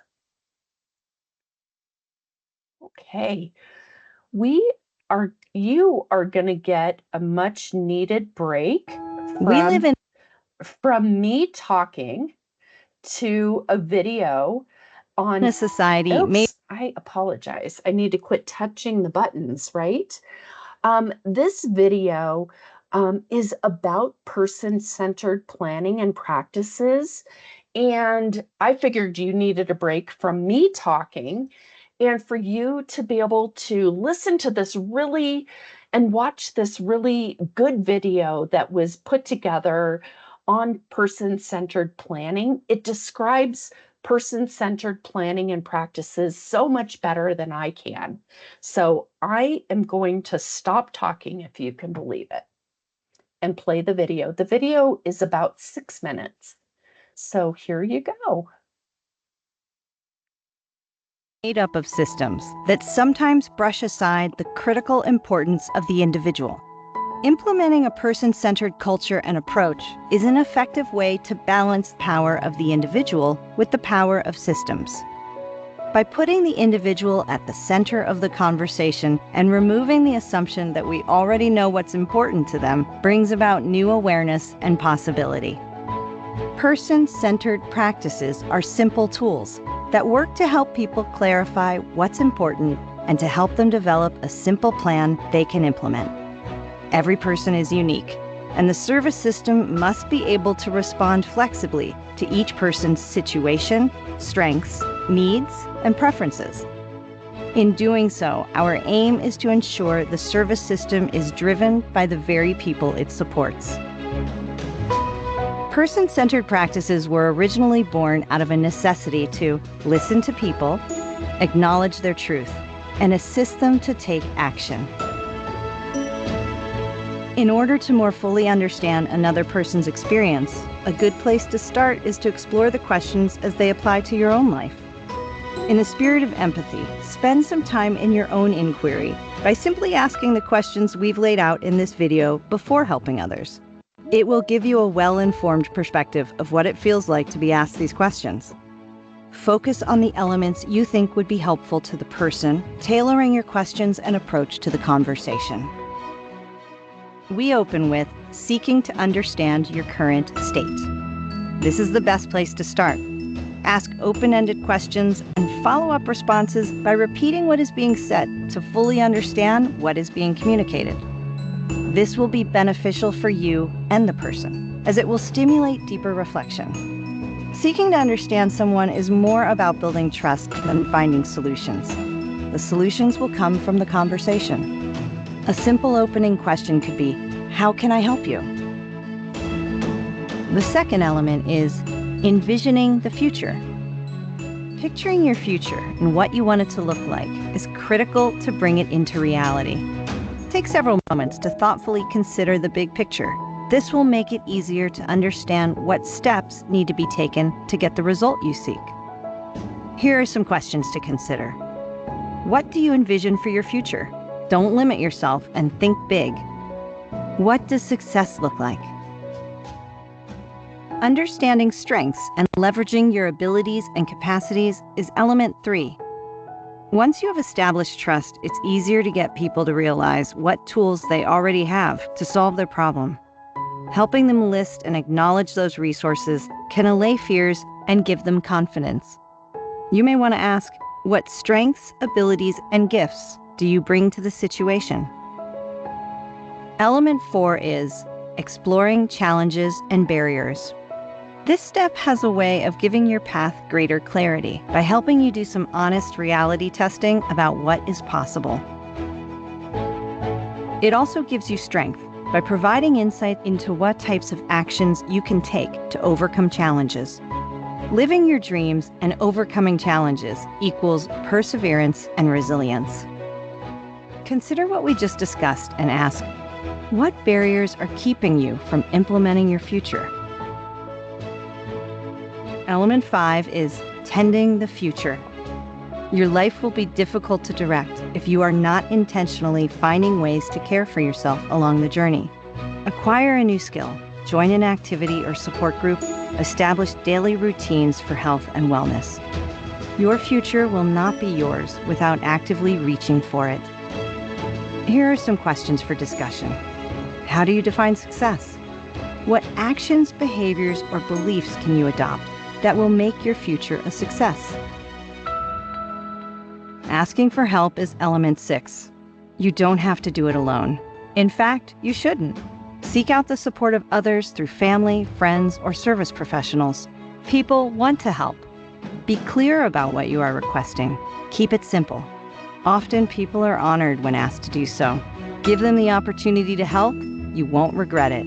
Okay, you are going to get a much needed break from me talking to a video on a society. Oops, I apologize. I need to quit touching the buttons, right? This video is about person-centered planning and practices. And I figured you needed a break from me talking and for you to be able to listen to this really and watch this really good video that was put together on person-centered planning. It describes person-centered planning and practices so much better than I can. So I am going to stop talking, if you can believe it, and play the video. The video is about 6 minutes. So here you go. Made up of systems that sometimes brush aside the critical importance of the individual. Implementing a person-centered culture and approach is an effective way to balance the power of the individual with the power of systems. By putting the individual at the center of the conversation and removing the assumption that we already know what's important to them brings about new awareness and possibility. Person-centered practices are simple tools that work to help people clarify what's important and to help them develop a simple plan they can implement. Every person is unique, and the service system must be able to respond flexibly to each person's situation, strengths, needs, and preferences. In doing so, our aim is to ensure the service system is driven by the very people it supports. Person-centered practices were originally born out of a necessity to listen to people, acknowledge their truth, and assist them to take action. In order to more fully understand another person's experience, a good place to start is to explore the questions as they apply to your own life. In the spirit of empathy, spend some time in your own inquiry by simply asking the questions we've laid out in this video before helping others. It will give you a well-informed perspective of what it feels like to be asked these questions. Focus on the elements you think would be helpful to the person, tailoring your questions and approach to the conversation. We open with seeking to understand your current state. This is the best place to start. Ask open-ended questions and follow-up responses by repeating what is being said to fully understand what is being communicated. This will be beneficial for you and the person, as it will stimulate deeper reflection. Seeking to understand someone is more about building trust than finding solutions. The solutions will come from the conversation. A simple opening question could be, "How can I help you?" The second element is envisioning the future. Picturing your future and what you want it to look like is critical to bring it into reality. Take several moments to thoughtfully consider the big picture. This will make it easier to understand what steps need to be taken to get the result you seek. Here are some questions to consider. What do you envision for your future? Don't limit yourself and think big. What does success look like? Understanding strengths and leveraging your abilities and capacities is element 3. Once you have established trust, it's easier to get people to realize what tools they already have to solve their problem. Helping them list and acknowledge those resources can allay fears and give them confidence. You may want to ask, what strengths, abilities, and gifts do you bring to the situation? Element 4 is exploring challenges and barriers. This step has a way of giving your path greater clarity by helping you do some honest reality testing about what is possible. It also gives you strength by providing insight into what types of actions you can take to overcome challenges. Living your dreams and overcoming challenges equals perseverance and resilience. Consider what we just discussed and ask, what barriers are keeping you from implementing your future? Element 5 is tending the future. Your life will be difficult to direct if you are not intentionally finding ways to care for yourself along the journey. Acquire a new skill, join an activity or support group, establish daily routines for health and wellness. Your future will not be yours without actively reaching for it. Here are some questions for discussion. How do you define success? What actions, behaviors, or beliefs can you adopt that will make your future a success? Asking for help is element 6. You don't have to do it alone. In fact, you shouldn't. Seek out the support of others through family, friends, or service professionals. People want to help. Be clear about what you are requesting. Keep it simple. Often people are honored when asked to do so. Give them the opportunity to help. You won't regret it.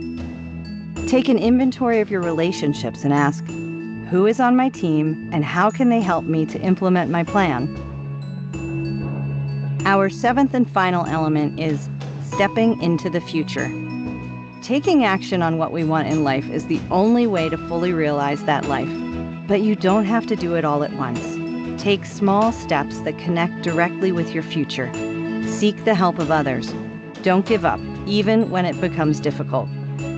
Take an inventory of your relationships and ask, who is on my team and how can they help me to implement my plan? Our 7th and final element is stepping into the future. Taking action on what we want in life is the only way to fully realize that life. But you don't have to do it all at once. Take small steps that connect directly with your future. Seek the help of others. Don't give up, even when it becomes difficult.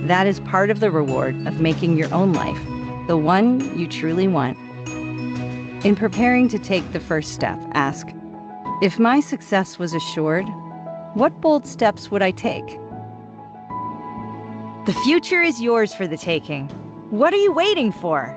That is part of the reward of making your own life, the one you truly want. In preparing to take the first step, ask, if my success was assured, what bold steps would I take? The future is yours for the taking. What are you waiting for?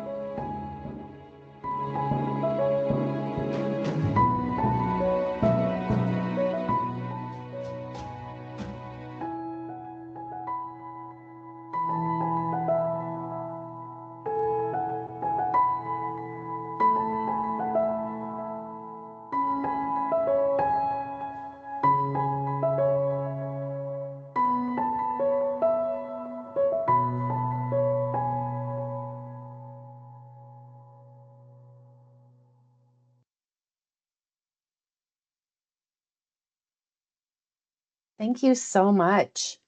thank you so much.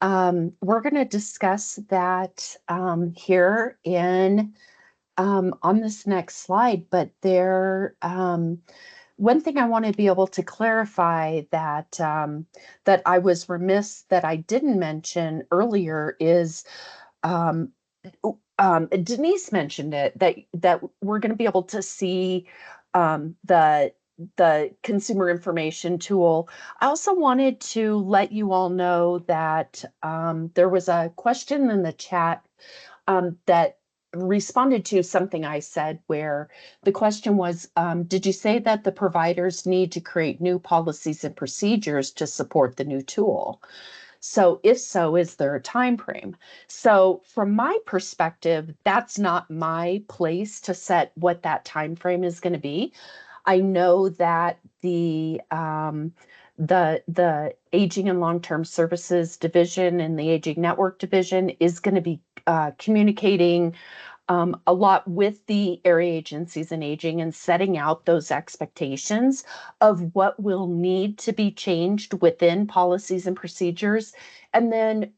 We're going to discuss that here in on this next slide, but one thing I want to be able to clarify that that I was remiss that I didn't mention earlier is um, Denise mentioned it that we're going to be able to see the consumer information tool. I also wanted to let you all know that there was a question in the chat that responded to something I said, where the question was, did you say that the providers need to create new policies and procedures to support the new tool? So if so, is there a time frame? So from my perspective, that's not my place to set what that time frame is going to be. I know that the Aging and Long-Term Services Division and the Aging Network Division is going to be communicating a lot with the area agencies in aging and setting out those expectations of what will need to be changed within policies and procedures. And then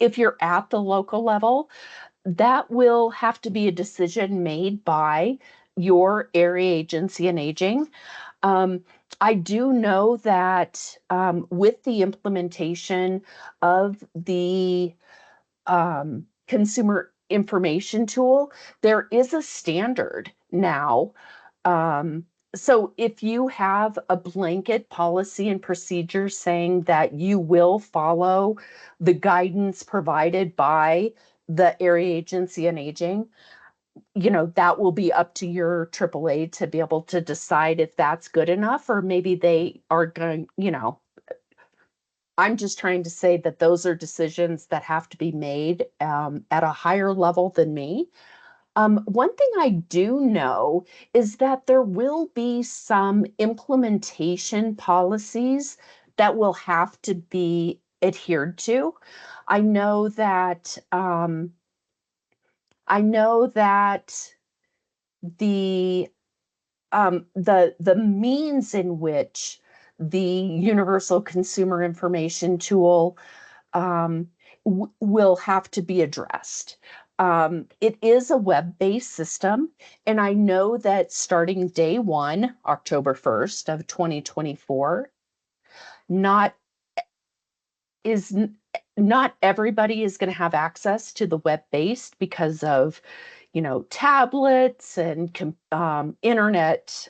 if you're at the local level, that will have to be a decision made by your area agency in aging. I do know that with the implementation of the consumer information tool, there is a standard now. Um, so if you have a blanket policy and procedure saying that you will follow the guidance provided by the area agency on aging, that will be up to your AAA to be able to decide if that's good enough, or maybe they are going, I'm just trying to say that those are decisions that have to be made at a higher level than me. One thing I do know is that there will be some implementation policies that will have to be adhered to. I know that the the means in which the Universal Consumer Information Tool will have to be addressed. It is a web-based system, and I know that starting day one, October 1st of 2024, not is not everybody is going to have access to the web-based because of tablets and internet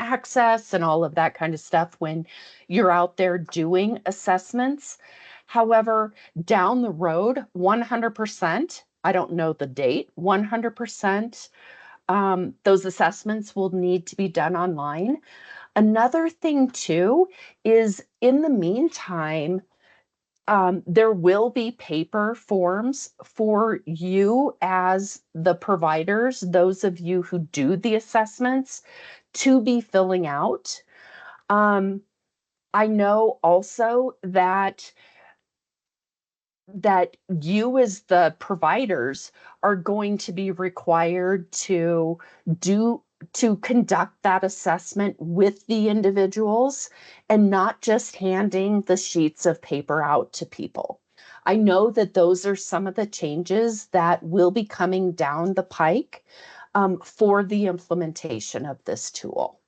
access and all of that kind of stuff when you're out there doing assessments. However, down the road, 100%, I don't know the date, 100%, those assessments will need to be done online. Another thing too is, in the meantime, there will be paper forms for you as the providers, those of you who do the assessments, to be filling out. I know also that you as the providers are going to be required to conduct that assessment with the individuals and not just handing the sheets of paper out to people. I know that those are some of the changes that will be coming down the pike for the implementation of this tool.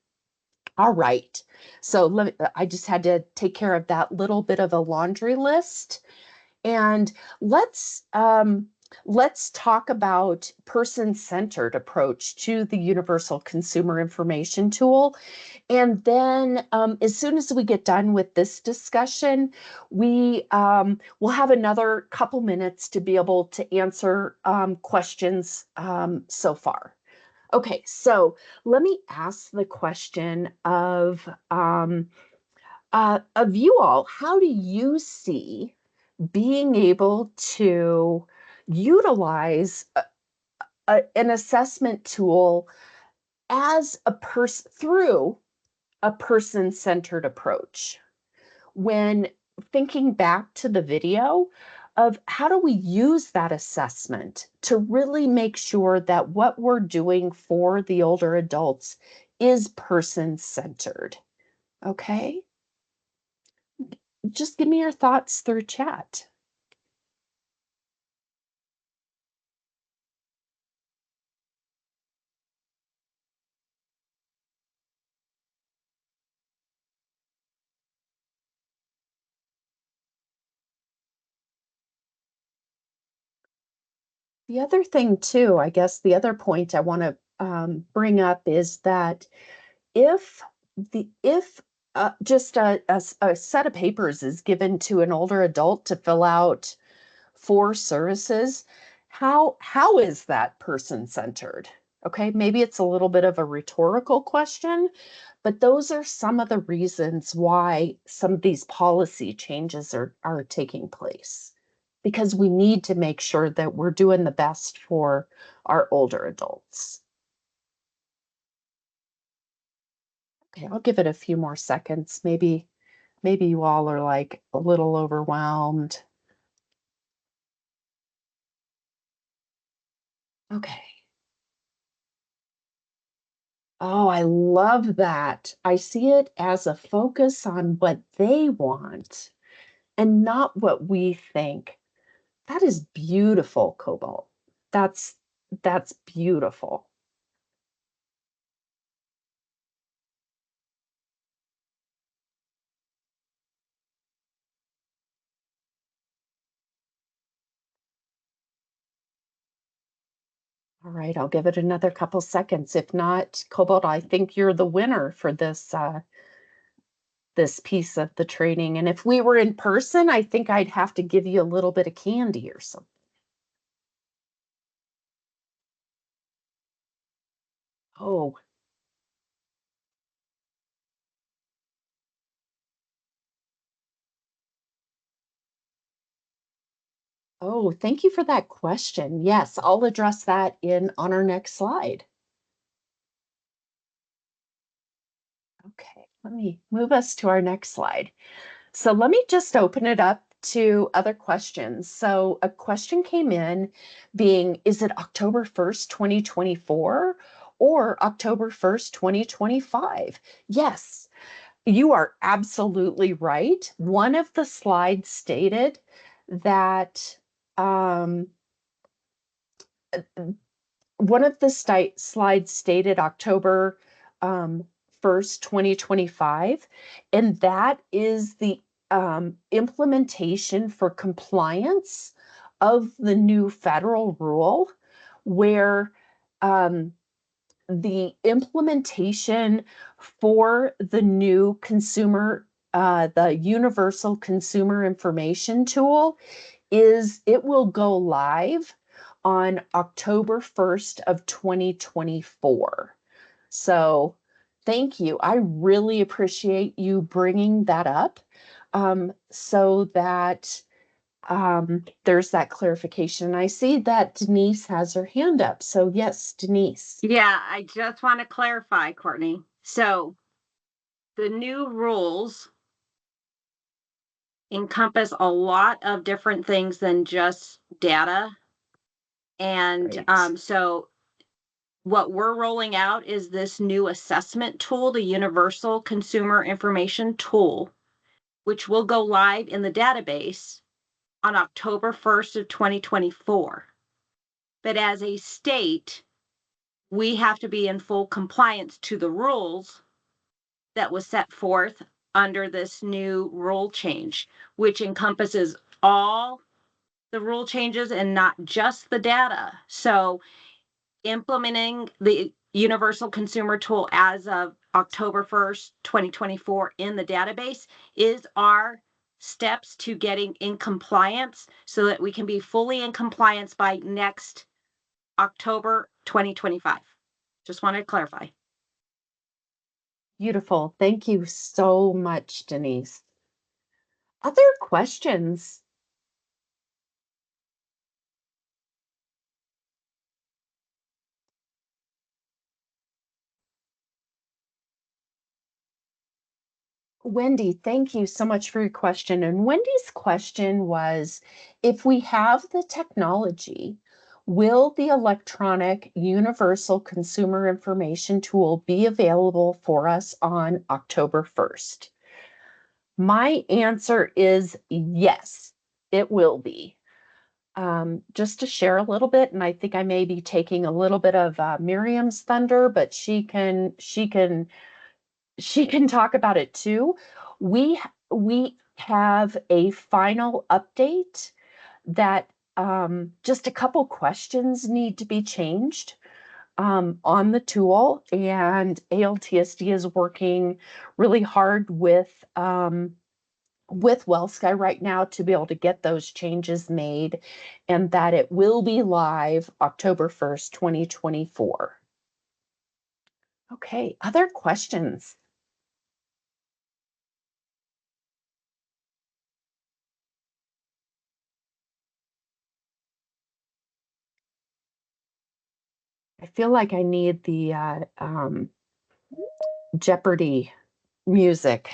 All right, so I just had to take care of that little bit of a laundry list. And let's talk about person-centered approach to the Universal Consumer Information Tool. And then as soon as we get done with this discussion, we will have another couple minutes to be able to answer questions so far. Okay, so let me ask the question of you all. How do you see being able to utilize an assessment tool as a through a person-centered approach? When thinking back to the video of how do we use that assessment to really make sure that what we're doing for the older adults is person-centered? Okay. just give me your thoughts through chat. The other thing too, I guess the other point I want to bring up is that if if just a set of papers is given to an older adult to fill out for services, how is that person centered? Okay, maybe it's a little bit of a rhetorical question, but those are some of the reasons why some of these policy changes are taking place. Because we need to make sure that we're doing the best for our older adults. Okay, I'll give it a few more seconds. Maybe you all are like a little overwhelmed. Okay. Oh, I love that. I see it as a focus on what they want and not what we think. That is beautiful, Cobalt. That's that's beautiful. All right, I'll give it another couple seconds. If not, Cobalt, I think you're the winner for this piece of the training. And if we were in person, I think I'd have to give you a little bit of candy or something. Oh, oh, thank you for that question. Yes, I'll address that in on our next slide. Okay, let me move us to our next slide. So let me just open it up to other questions. So a question came in being, is it October 1st, 2024 or October 1st, 2025? Yes, you are absolutely right. One of the slides stated that one of the slides stated October 1st, 2025, and that is the implementation for compliance of the new federal rule, where the implementation for the new the Universal Consumer Information Tool it will go live on October 1st of 2024. So thank you. I really appreciate you bringing that up so that there's that clarification. I see that Denise has her hand up. So yes, Denise. Yeah, I just want to clarify, Courtney. So the new rules encompass a lot of different things than just data. And Right. so what we're rolling out is this new assessment tool, the Universal Consumer Information Tool, which will go live in the database on October 1st of 2024. But as a state, we have to be in full compliance to the rules that was set forth under this new rule change, which encompasses all the rule changes and not just the data. So implementing the Universal Consumer Tool as of October 1st, 2024 in the database is our steps to getting in compliance so that we can be fully in compliance by next October 2025. Just wanted to clarify. Beautiful. Thank you so much, Denise. Other questions? Wendy, thank you so much for your question. And Wendy's question was, if we have the technology, will the electronic universal consumer information tool be available for us on October 1st? My answer is yes, it will be. Just to share a little bit, and I think I may be taking a little bit of Miriam's thunder, but she can talk about it too. We have a final update that just a couple questions need to be changed on the tool, and ALTSD is working really hard with WellSky right now to be able to get those changes made, and that it will be live October 1st, 2024. Okay, other questions? I feel like I need the Jeopardy music.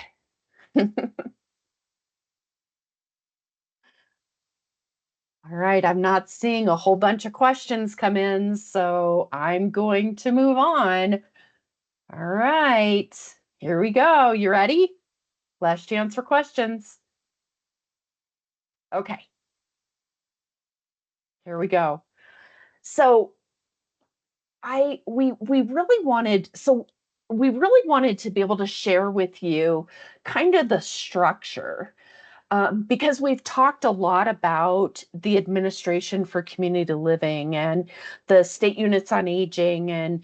All right, I'm not seeing a whole bunch of questions come in, so I'm going to move on. All right, here we go. You ready? Last chance for questions. Okay, here we go. So we really wanted to be able to share with you kind of the structure, because we've talked a lot about the Administration for Community Living and the state units on aging and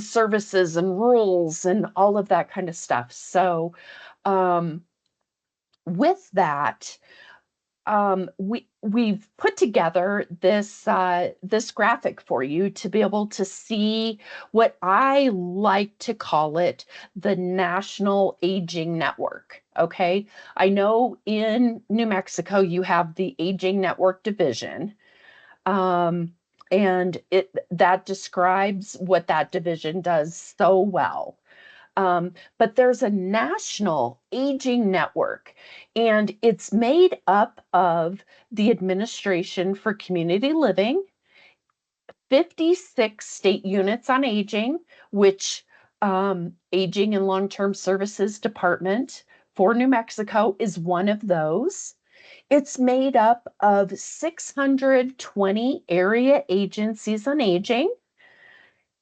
services and rules and all of that kind of stuff. So with that, we've put together this graphic for you to be able to see what I like to call it, the National Aging Network. Okay, I know in New Mexico you have the Aging Network Division, and that describes what that division does so well. But there's a national aging network, and it's made up of the Administration for Community Living, 56 state units on aging, which Aging and Long-Term Services Department for New Mexico is one of those. It's made up of 620 area agencies on aging,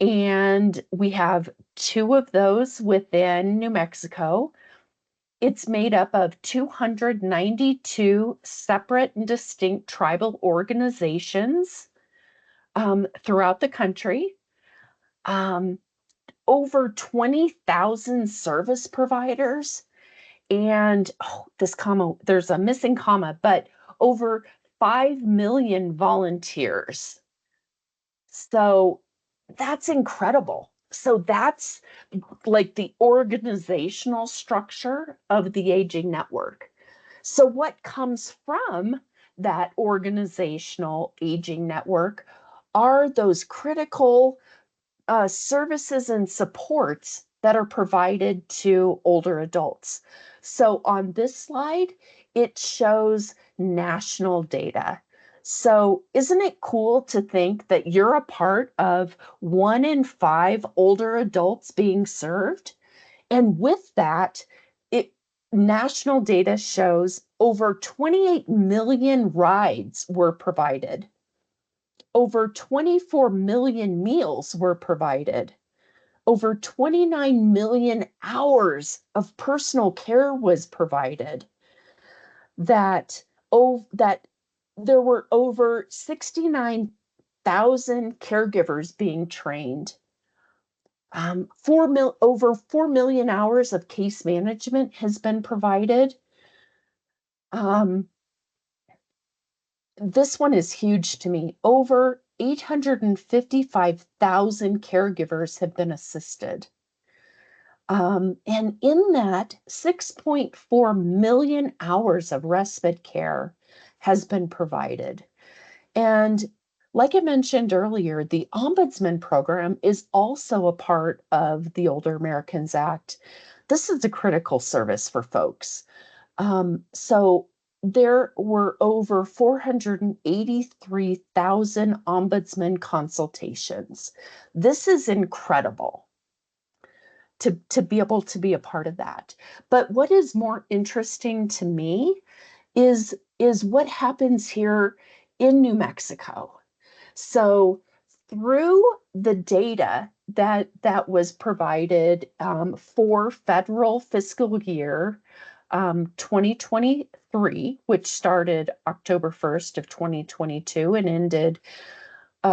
and we have 2 of those within New Mexico. It's made up of 292 separate and distinct tribal organizations throughout the country, over 20,000 service providers, and there's a missing comma, but over 5 million volunteers. So that's incredible. So that's like the organizational structure of the aging network. So what comes from that organizational aging network are those critical services and supports that are provided to older adults. So on this slide, it shows national data. So isn't it cool to think that you're a part of 1 in 5 older adults being served? And with that, national data shows over 28 million rides were provided. Over 24 million meals were provided. Over 29 million hours of personal care was provided. That there were over 69,000 caregivers being trained. Over 4 million hours of case management has been provided. This one is huge to me. Over 855,000 caregivers have been assisted. And in that, 6.4 million hours of respite care has been provided. And like I mentioned earlier, the Ombudsman program is also a part of the Older Americans Act. This is a critical service for folks. So there were over 483,000 ombudsman consultations. This is incredible. to be able to be a part of that. But what is more interesting to me is what happens here in New Mexico. So through the data that was provided for federal fiscal year 2023, which started October 1st of 2022 and ended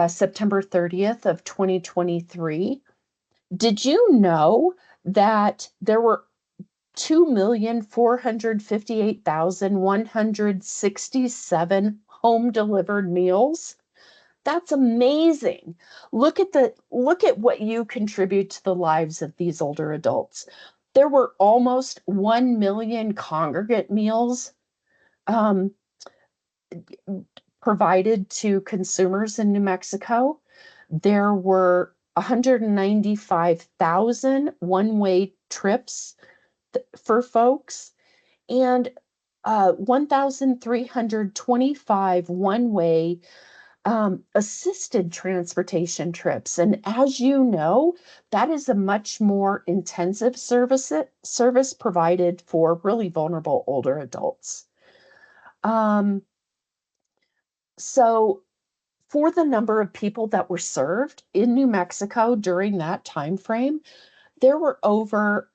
September 30th of 2023, did you know that there were 2,458,167 home delivered meals? That's amazing. Look at what you contribute to the lives of these older adults. There were almost 1 million congregate meals um, provided to consumers in New Mexico. There were 195,000 one-way trips for folks and 1,325 one-way assisted transportation trips. And as you know, that is a much more intensive service provided for really vulnerable older adults. So for the number of people that were served in New Mexico during that time frame, there were almost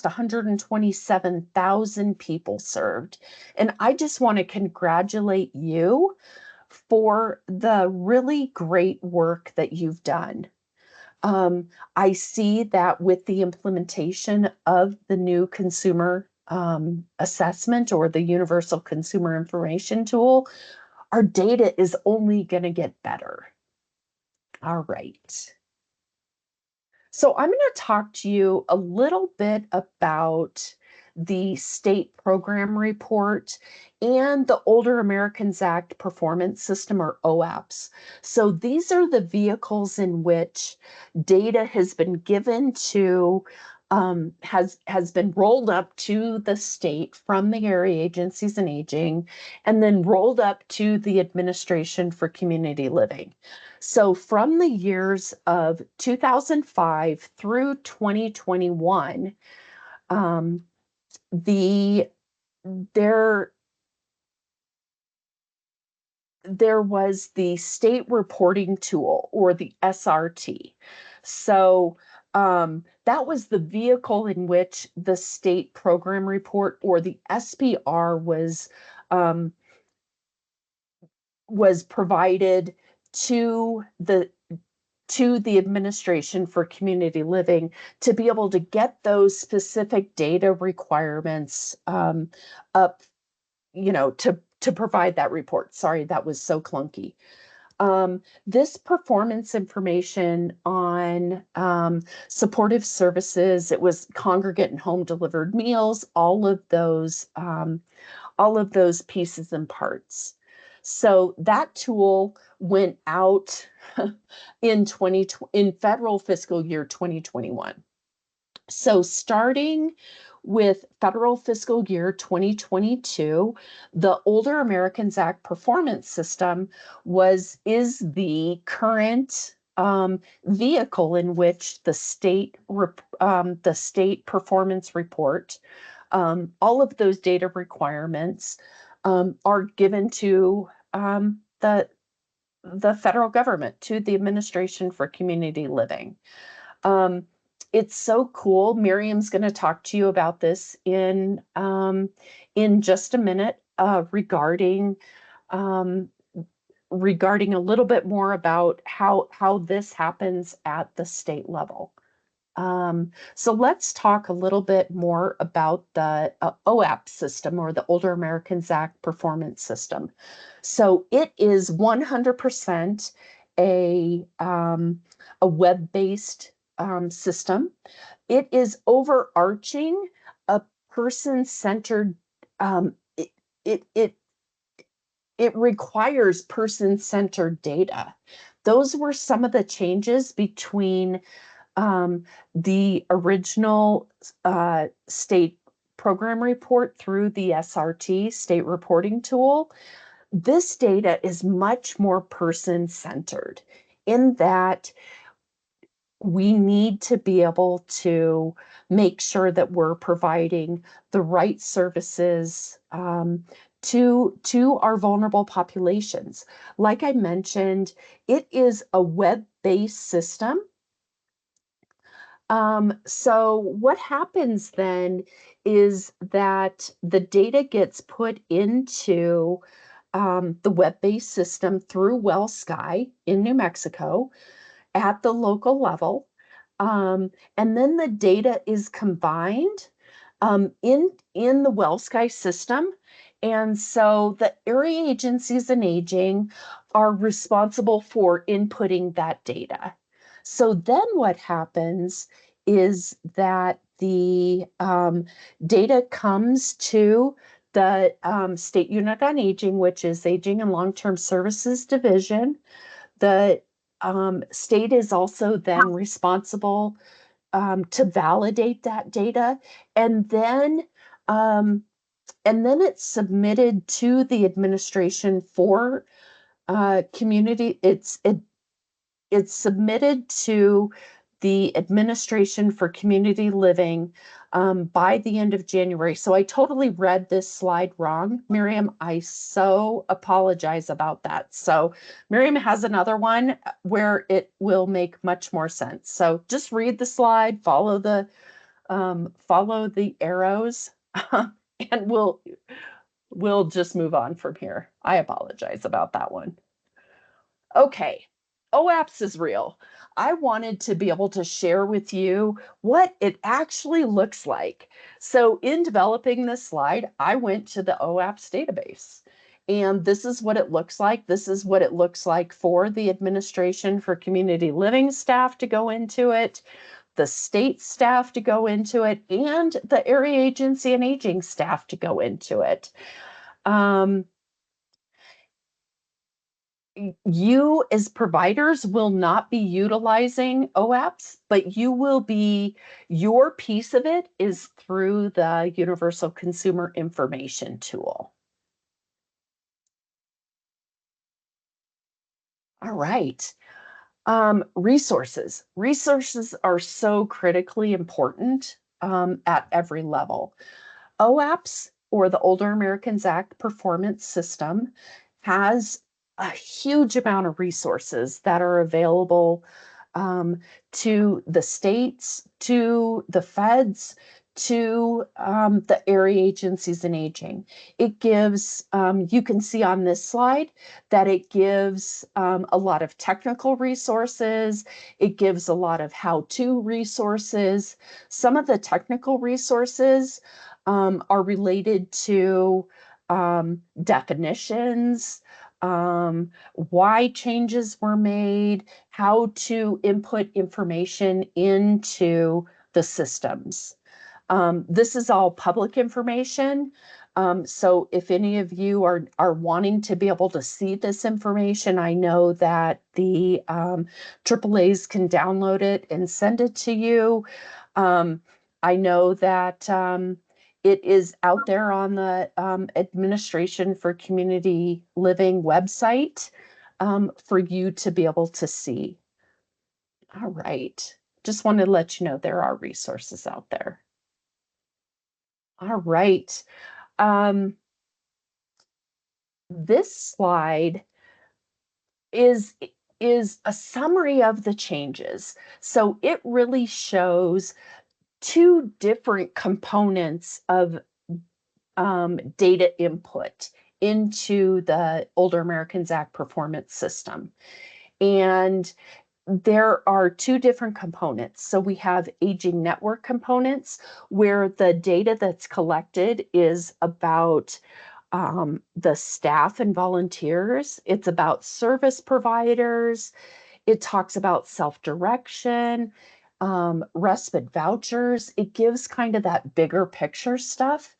127,000 people served. And I just want to congratulate you for the really great work that you've done. I see that with the implementation of the new consumer assessment or the Universal Consumer Information Tool, our data is only going to get better. All right. So I'm going to talk to you a little bit about the state program report and the Older Americans Act Performance System, or OAPS. So these are the vehicles in which data has been given to has been rolled up to the state from the area agencies on aging, and then rolled up to the Administration for Community Living. So from the years of 2005 through 2021, there was the state reporting tool, or the SRT. So that was the vehicle in which the state program report, or the SPR, was provided to the Administration for Community Living to be able to get those specific data requirements up, to provide that report. Sorry, that was so clunky. This performance information on supportive services, it was congregate and home delivered meals, all of those pieces and parts. So that tool went out in federal fiscal year 2021. So starting with federal fiscal year 2022, the Older Americans Act Performance System is the current vehicle in which the state performance report, all of those data requirements are given to the federal government, to the Administration for Community Living. It's so cool. Miriam's going to talk to you about this in just a minute, regarding a little bit more about how this happens at the state level. So let's talk a little bit more about the OAP system, or the Older Americans Act Performance System. So it is 100% a web-based system. It is overarching a person-centered. It requires person-centered data. Those were some of the changes between the original state program report through the SRT, state reporting tool. This data is much more person-centered in that we need to be able to make sure that we're providing the right services to our vulnerable populations. Like I mentioned, it is a web-based system. So what happens then is that the data gets put into the web-based system through WellSky in New Mexico at the local level. And then the data is combined in the WellSky system. And so the area agencies in aging are responsible for inputting that data. So then what happens is that the data comes to the State Unit on Aging, which is Aging and Long-Term Services Division. The state is also then responsible to validate that data, and then it's submitted to the administration for community. It's submitted to the Administration for Community Living by the end of January. So I totally read this slide wrong, Miriam. I so apologize about that. So Miriam has another one where it will make much more sense. So just read the slide, follow the arrows, and we'll just move on from here. I apologize about that one. Okay, OAPS is real. I wanted to be able to share with you what it actually looks like. So in developing this slide, I went to the OAPS database. And this is what it looks like. This is what it looks like for the Administration for Community Living staff to go into it, the state staff to go into it, and the Area Agency and Aging staff to go into it. You as providers will not be utilizing OAPS, but your piece of it is through the Universal Consumer Information Tool. All right. Resources. Resources are so critically important at every level. OAPS, or the Older Americans Act Performance System, has a huge amount of resources that are available to the states, to the feds, to the area agencies in aging. It gives, you can see on this slide that it gives a lot of technical resources. It gives a lot of how-to resources. Some of the technical resources are related to definitions, why changes were made, how to input information into the systems. This is all public information. So if any of you are wanting to be able to see this information, I know that the AAAs can download it and send it to you. I know that it is out there on the Administration for Community Living website for you to be able to see. All right. Just wanted to let you know there are resources out there. All right. This slide is a summary of the changes. So it really shows two different components of data input into the Older Americans Act Performance System. And there are two different components. So we have aging network components, where the data that's collected is about the staff and volunteers. It's about service providers. It talks about self-direction, respite vouchers. It gives kind of that bigger picture stuff.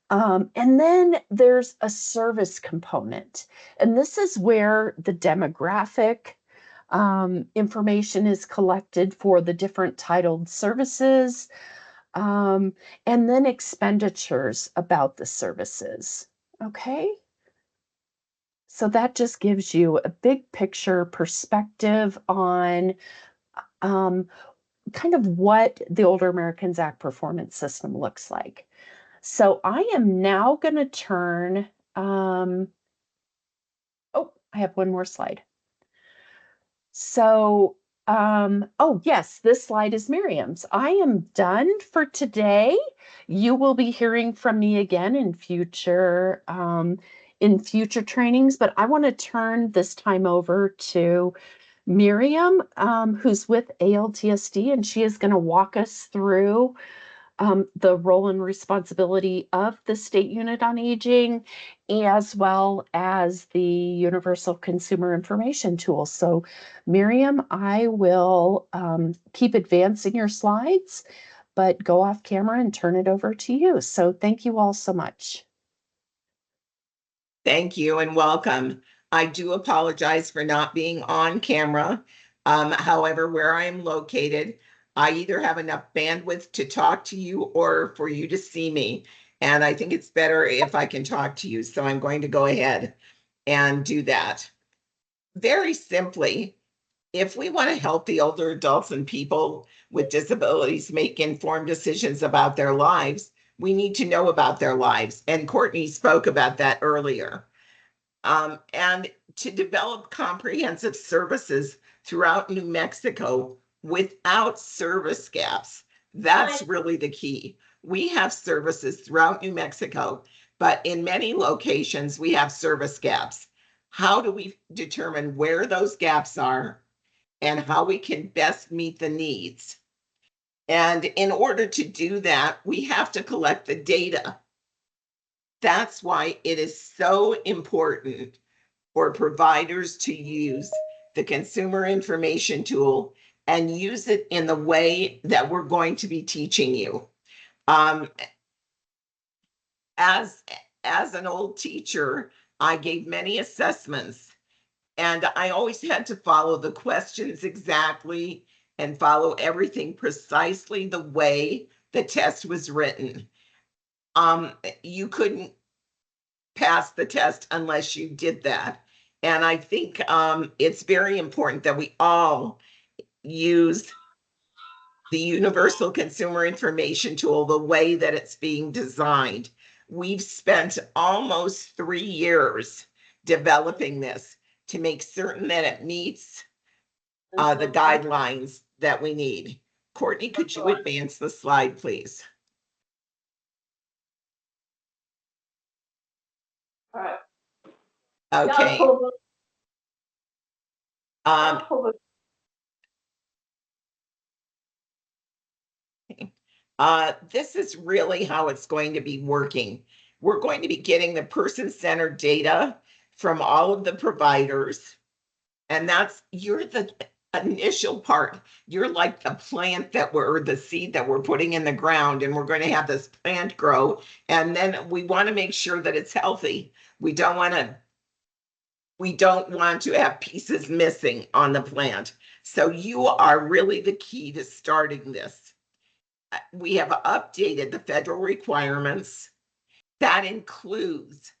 And then there's a service component. And this is where the demographic information is collected for the different titled services, and then expenditures about the services. Okay. So that just gives you a big picture perspective on kind of what the Older Americans Act performance system looks like. So I am now going to turn, oh, I have one more slide. So, oh yes, this slide is Miriam's. I am done for today. You will be hearing from me again in future trainings, but I want to turn this time over to Miriam, who's with ALTSD, and she is going to walk us through the role and responsibility of the State Unit on Aging, as well as the Universal Consumer Information Tool. So, Miriam, I will keep advancing your slides, but go off camera and turn it over to you. So, thank you all so much. Thank you and welcome. I do apologize for not being on camera. However, where I am located, I either have enough bandwidth to talk to you or for you to see me. And I think it's better if I can talk to you. So I'm going to go ahead and do that. Very simply, if we want to help the older adults and people with disabilities make informed decisions about their lives, we need to know about their lives. And Courtney spoke about that earlier. And to develop comprehensive services throughout New Mexico without service gaps. That's really the key. We have services throughout New Mexico, but in many locations, we have service gaps. How do we determine where those gaps are and how we can best meet the needs? And in order to do that, we have to collect the data. That's why it is so important for providers to use the consumer information tool and use it in the way that we're going to be teaching you. As an old teacher, I gave many assessments, and I always had to follow the questions exactly and follow everything precisely the way the test was written. You couldn't pass the test unless you did that. And I think it's very important that we all use the Universal Consumer Information Tool the way that it's being designed. We've spent almost 3 years developing this to make certain that it meets the guidelines that we need. Courtney, could you advance the slide, please? All right. Okay. This is really how it's going to be working. We're going to be getting the person-centered data from all of the providers. And you're the initial part. You're like the plant the seed that we're putting in the ground, and we're going to have this plant grow. And then we want to make sure that it's healthy. We don't want to have pieces missing on the plant. So you are really the key to starting this. We have updated the federal requirements. That includes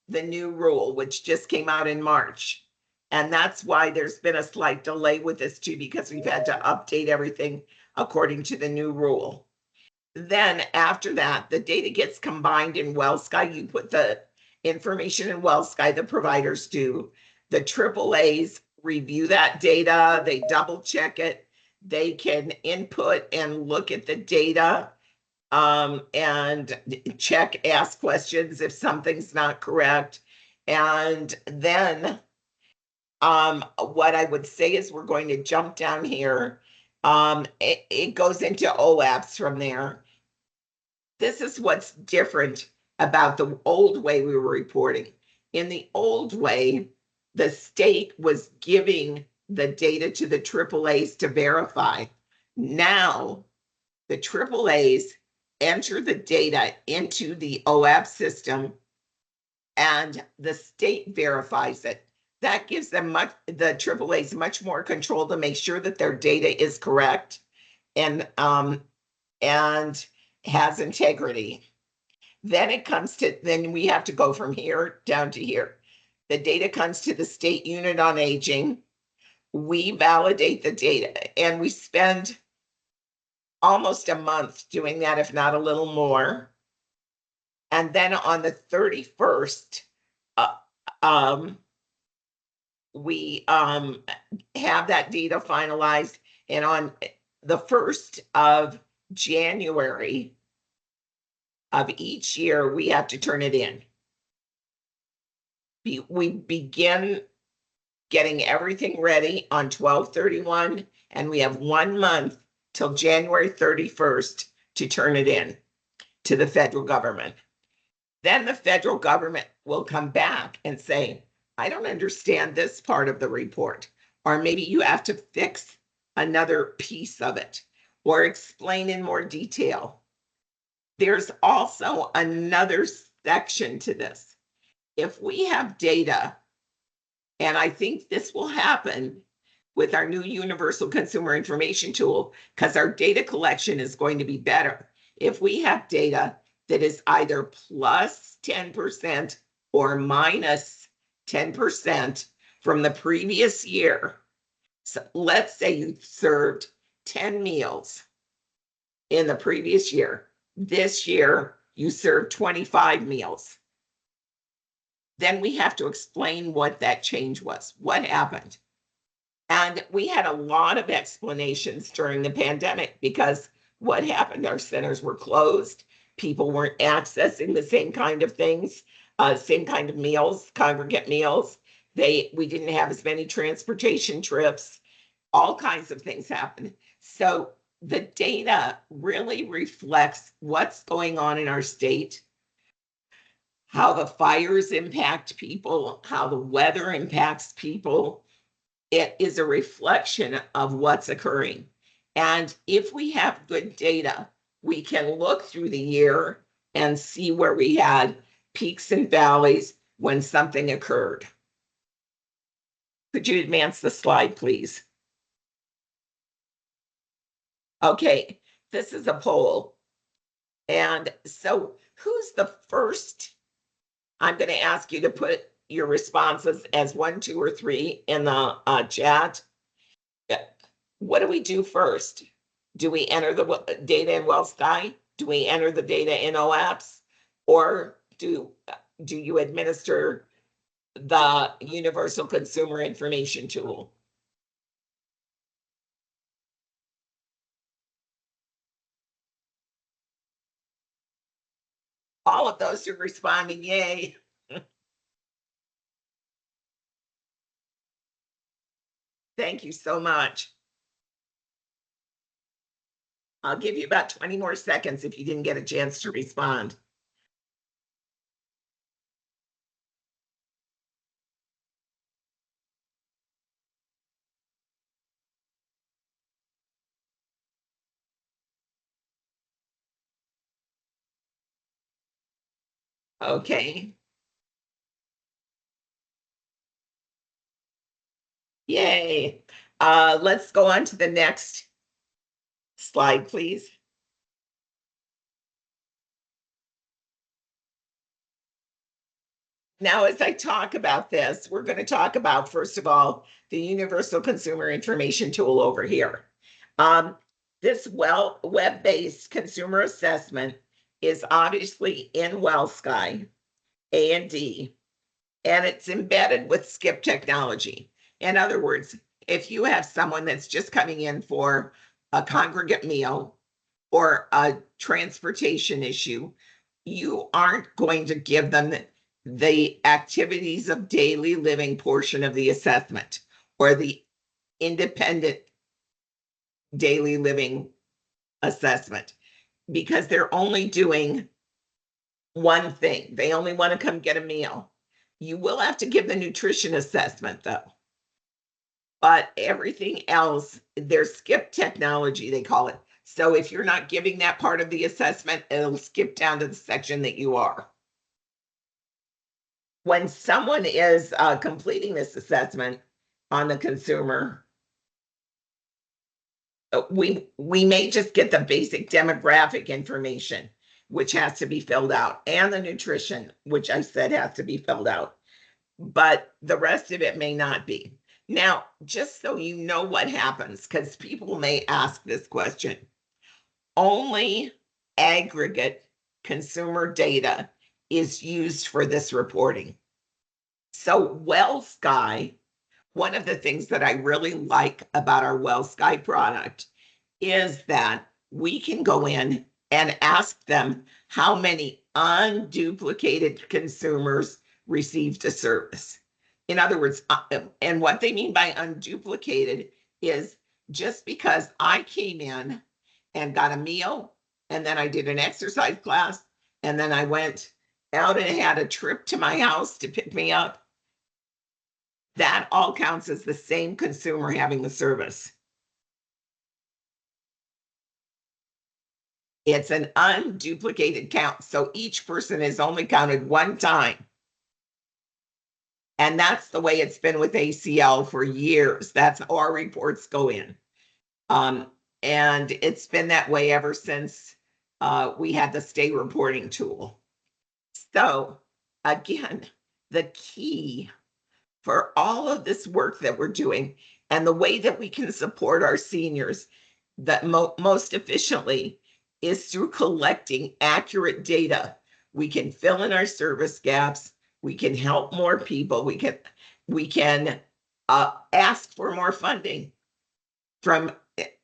the new rule, which just came out in March. And that's why there's been a slight delay with this too, because we've had to update everything according to the new rule. Then after that, the data gets combined in WellSky. You put the information in WellSky, the providers do. The AAAs review that data, they double check it. They can input and look at the data and ask questions if something's not correct. And then what I would say is we're going to jump down here. It goes into OLAPs from there. This is what's different about the old way we were reporting. In the old way, the state was giving the data to the AAAs to verify. Now, the AAAs enter the data into the OAP system and the state verifies it. That gives them the AAAs much more control to make sure that their data is correct and has integrity. Then we have to go from here down to here. The data comes to the State Unit on Aging. we validate the data, and we spend almost a month doing that, if not a little more. And then on the 31st, we have that data finalized, and on the 1st of January of each year, we have to turn it in. We begin getting everything ready on 12/31, and we have 1 month till January 31st to turn it in to the federal government. Then the federal government will come back and say, I don't understand this part of the report, or maybe you have to fix another piece of it or explain in more detail. There's also another section to this. If we have data, and I think this will happen with our new universal consumer information tool, because our data collection is going to be better. If we have data that is either plus 10% or minus 10% from the previous year, so let's say you served 10 meals in the previous year. This year, you served 25 meals. Then we have to explain what that change was, what happened. And we had a lot of explanations during the pandemic, because what happened? Our centers were closed. People weren't accessing the same kind of things, same kind of meals, congregate meals. We didn't have as many transportation trips. All kinds of things happened. So the data really reflects what's going on in our state, how the fires impact people, how the weather impacts people. It is a reflection of what's occurring. And if we have good data, we can look through the year and see where we had peaks and valleys when something occurred. Could you advance the slide, please? Okay, this is a poll. And so who's the first? I'm going to ask you to put your responses as 1, 2, or 3 in the chat. What do we do first? Do we enter the data in WellSky? Do we enter the data in OAPS? Or do you administer the Universal Consumer Information Tool? All of those are responding, yay. Thank you so much. I'll give you about 20 more seconds if you didn't get a chance to respond. Okay. Yay. Let's go on to the next slide, please. Now, as I talk about this, we're going to talk about, first of all, the Universal Consumer Information Tool over here. This web-based consumer assessment is obviously in WellSky A&D, and it's embedded with Skip technology. In other words, if you have someone that's just coming in for a congregate meal or a transportation issue, you aren't going to give them the activities of daily living portion of the assessment or the independent daily living assessment, because they're only doing one thing. They only want to come get a meal. You will have to give the nutrition assessment though. But everything else, there's skip technology, they call it. So if you're not giving that part of the assessment, it'll skip down to the section that you are. When someone is completing this assessment on the consumer, we may just get the basic demographic information, which has to be filled out, and the nutrition, which I said has to be filled out. But the rest of it may not be. Now, just so you know what happens, because people may ask this question, only aggregate consumer data is used for this reporting. So WellSky, one of the things that I really like about our WellSky product is that we can go in and ask them how many unduplicated consumers received a service. In other words, and what they mean by unduplicated is just because I came in and got a meal, and then I did an exercise class, and then I went out and had a trip to my house to pick me up, that all counts as the same consumer having the service. It's an unduplicated count. So each person is only counted one time. And that's the way it's been with ACL for years. That's how our reports go in. And it's been that way ever since we had the state reporting tool. So again, the key for all of this work that we're doing and the way that we can support our seniors that most efficiently is through collecting accurate data. We can fill in our service gaps. We can help more people. We can ask for more funding from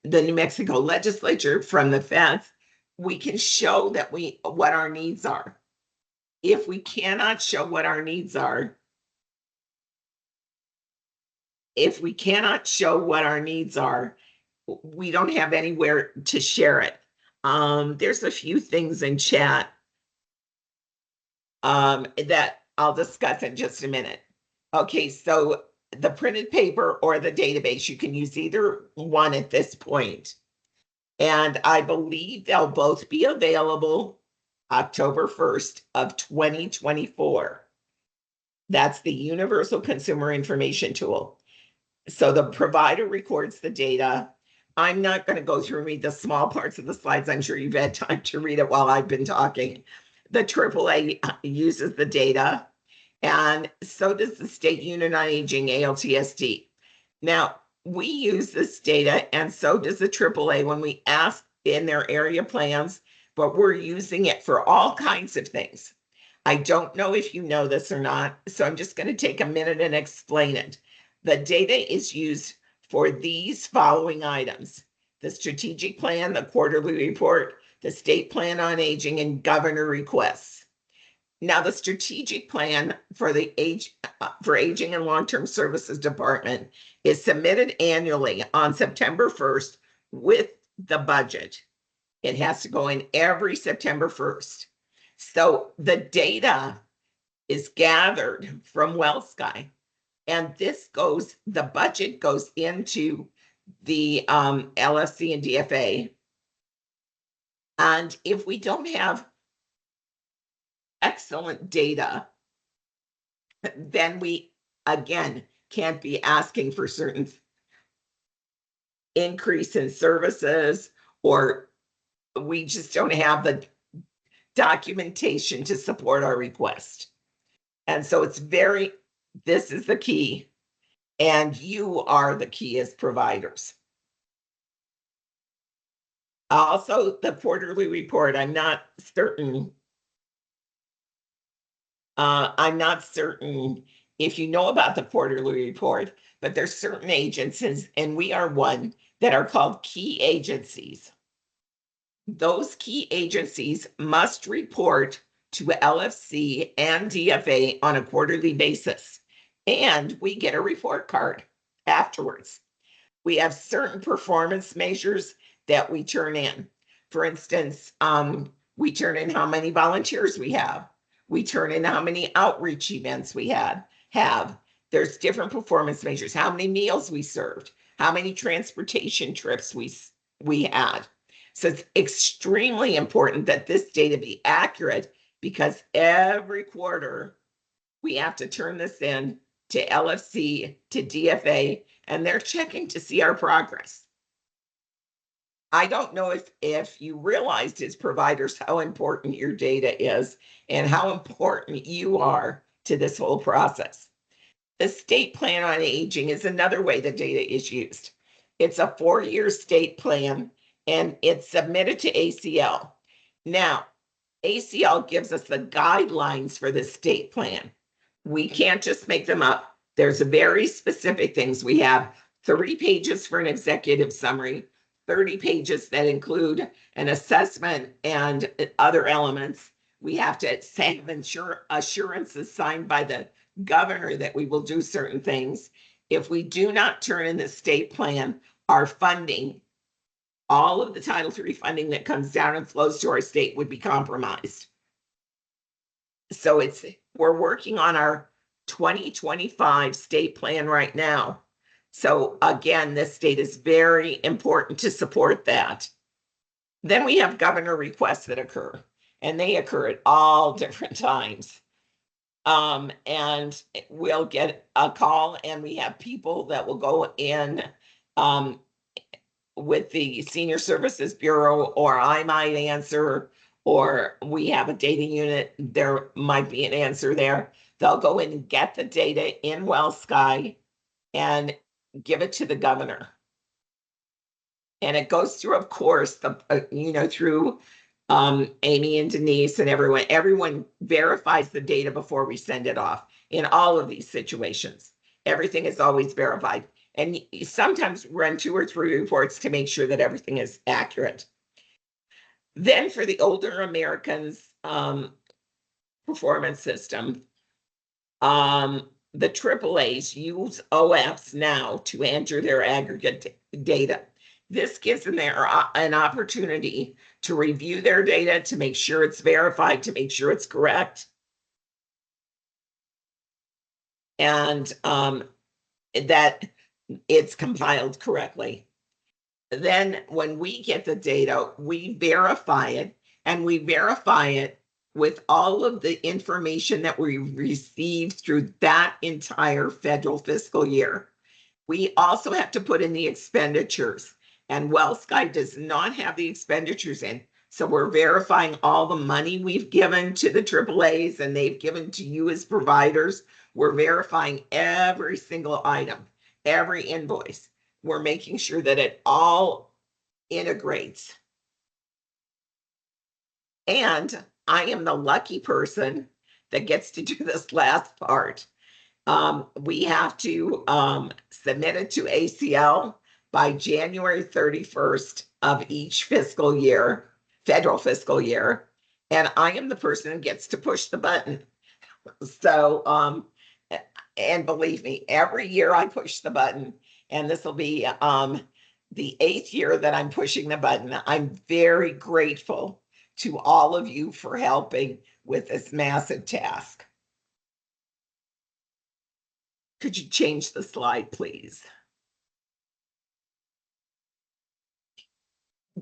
the New Mexico legislature, from the feds. We can show that what our needs are. If we cannot show what our needs are, we don't have anywhere to share it. There's a few things in chat that I'll discuss in just a minute. Okay, so the printed paper or the database, you can use either one at this point. And I believe they'll both be available October 1st of 2024. That's the Universal Consumer Information Tool. So the provider records the data. I'm not going to go through and read the small parts of the slides. I'm sure you've had time to read it while I've been talking. The AAA uses the data, and so does the State Unit on Aging, ALTSD. Now, we use this data, and so does the AAA when we ask in their area plans, but we're using it for all kinds of things. I don't know if you know this or not, so I'm just going to take a minute and explain it. The data is used for these following items: the strategic plan, the quarterly report, the state plan on aging, and governor requests. Now, the strategic plan for the Aging and Long-Term Services Department is submitted annually on September 1st with the budget. It has to go in every September 1st. So the data is gathered from WellSky, and the budget goes into the LFC and DFA. And if we don't have excellent data, then we, again, can't be asking for certain increase in services, or we just don't have the documentation to support our request. And so this is the key, and you are the key as providers. Also, the quarterly report, I'm not certain if you know about the quarterly report, but there's certain agencies, and we are one, that are called key agencies. Those key agencies must report to LFC and DFA on a quarterly basis, and we get a report card afterwards. We have certain performance measures that we turn in. For instance, we turn in how many volunteers we have. We turn in how many outreach events we have. There's different performance measures, how many meals we served, how many transportation trips we had. So it's extremely important that this data be accurate, because every quarter we have to turn this in to LFC, to DFA, and they're checking to see our progress. I don't know if you realized as providers how important your data is and how important you are to this whole process. The state plan on aging is another way the data is used. It's a 4-year state plan and it's submitted to ACL. Now, ACL gives us the guidelines for the state plan. We can't just make them up. There's very specific things. We have 30 pages for an executive summary, 30 pages that include an assessment and other elements. We have to have assurances signed by the governor that we will do certain things. If we do not turn in the state plan, our funding, all of the Title III funding that comes down and flows to our state would be compromised. So we're working on our 2025 state plan right now. So again, this state is very important to support that. Then we have governor requests that occur, and they occur at all different times. And we'll get a call and we have people that will go in with the Senior Services Bureau, or I might answer, or we have a data unit, there might be an answer there. They'll go in and get the data in WellSky and give it to the governor. And it goes through, of course, through Amy and Denise and everyone verifies the data before we send it off in all of these situations. Everything is always verified. And you sometimes run 2 or 3 reports to make sure that everything is accurate. Then for the older Americans performance system, the AAAs use OAPS now to enter their aggregate data. This gives them an opportunity to review their data, to make sure it's verified, to make sure it's correct. And that it's compiled correctly. Then when we get the data, we verify it, and we verify it with all of the information that we received through that entire federal fiscal year. We also have to put in the expenditures, and WellSky does not have the expenditures in. So we're verifying all the money we've given to the AAAs and they've given to you as providers. We're verifying every single item, every invoice. We're making sure that it all integrates. And I am the lucky person that gets to do this last part. We have to submit it to ACL by January 31st of each fiscal year, federal fiscal year. And I am the person that gets to push the button. So, and believe me, every year I push the button, and this will be the 8th year that I'm pushing the button. I'm very grateful to all of you for helping with this massive task. Could you change the slide, please?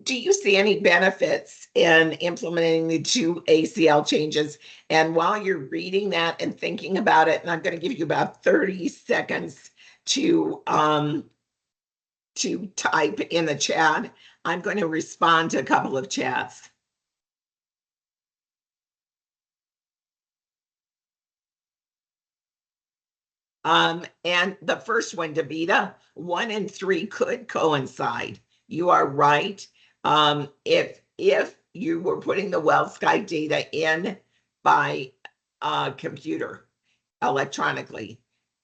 Do you see any benefits in implementing the 2 ACL changes? And while you're reading that and thinking about it, and I'm going to give you about 30 seconds to type in the chat, I'm going to respond to a couple of chats. And the first one, Davida, 1 and 3 could coincide. You are right. If you were putting the WellSky data in by computer electronically,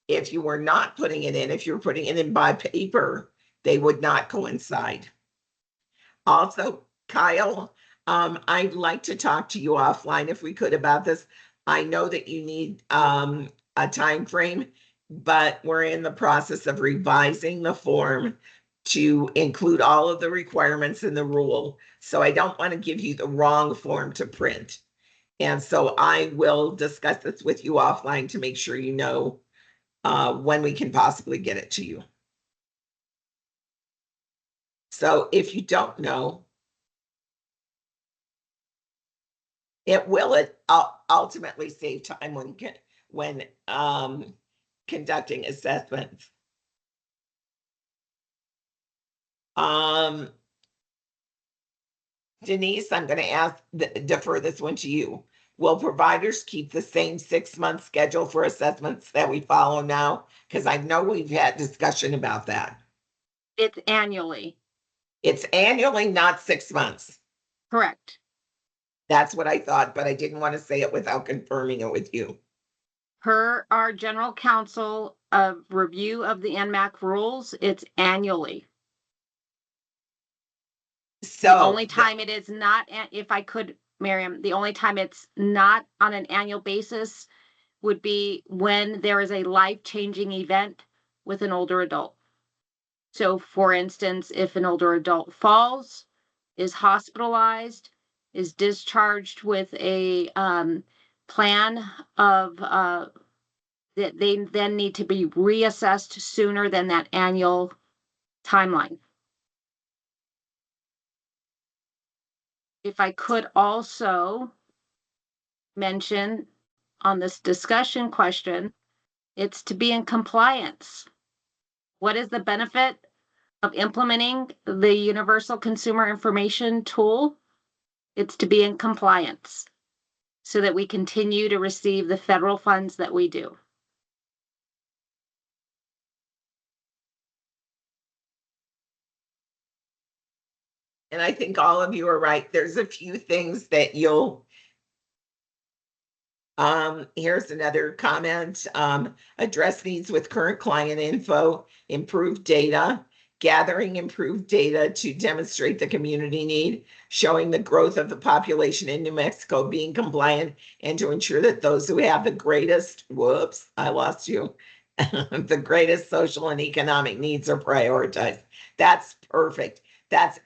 if you were not putting it in, if you were putting it in by paper, they would not coincide. Also, Kyle, I'd like to talk to you offline if we could about this. I know that you need a time frame, but we're in the process of revising the form to include all of the requirements in the rule. So I don't want to give you the wrong form to print. And so I will discuss this with you offline to make sure you know when we can possibly get it to you. So if you don't know, it will ultimately save time when conducting assessments. Denise, I'm going to defer this one to you. Will providers keep the same 6-month schedule for assessments that we follow now? Because I know we've had discussion about that. It's annually. It's annually, not 6 months. Correct. That's what I thought, but I didn't want to say it without confirming it with you. Per our general counsel of review of the NMAC rules, it's annually. So the only time it is not, if I could, Miriam, the only time it's not on an annual basis would be when there is a life-changing event with an older adult. So for instance, if an older adult falls, is hospitalized, is discharged with a plan of that they then need to be reassessed sooner than that annual timeline. If I could also mention on this discussion question, it's to be in compliance. What is the benefit of implementing the Universal Consumer Information Tool? It's to be in compliance so that we continue to receive the federal funds that we do. And I think all of you are right. There's a few things that you'll, here's another comment. Address needs with current client info, improve data, gathering improved data to demonstrate the community need, showing the growth of the population in New Mexico, being compliant, and to ensure that those who have the greatest, whoops, I lost you, the greatest social and economic needs are prioritized. That's perfect.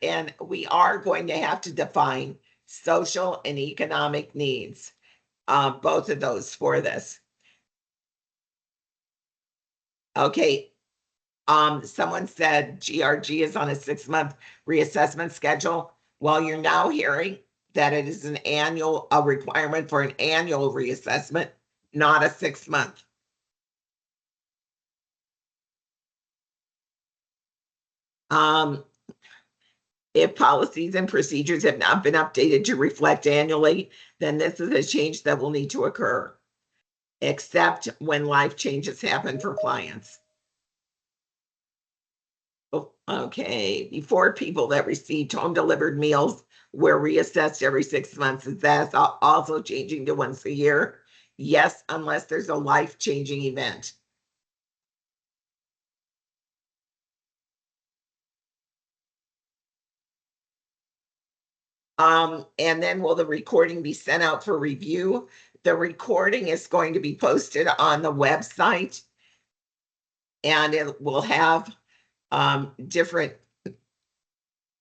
And we are going to have to define social and economic needs, both of those for this. Okay. Someone said GRG is on a 6-month reassessment schedule. Well, you're now hearing that it is a requirement for an annual reassessment, not a 6-month. If policies and procedures have not been updated to reflect annually, then this is a change that will need to occur, except when life changes happen for clients. Okay, before people that received home delivered meals were reassessed every 6 months, is that also changing to once a year? Yes, unless there's a life-changing event. And then will the recording be sent out for review? The recording is going to be posted on the website, and it will have different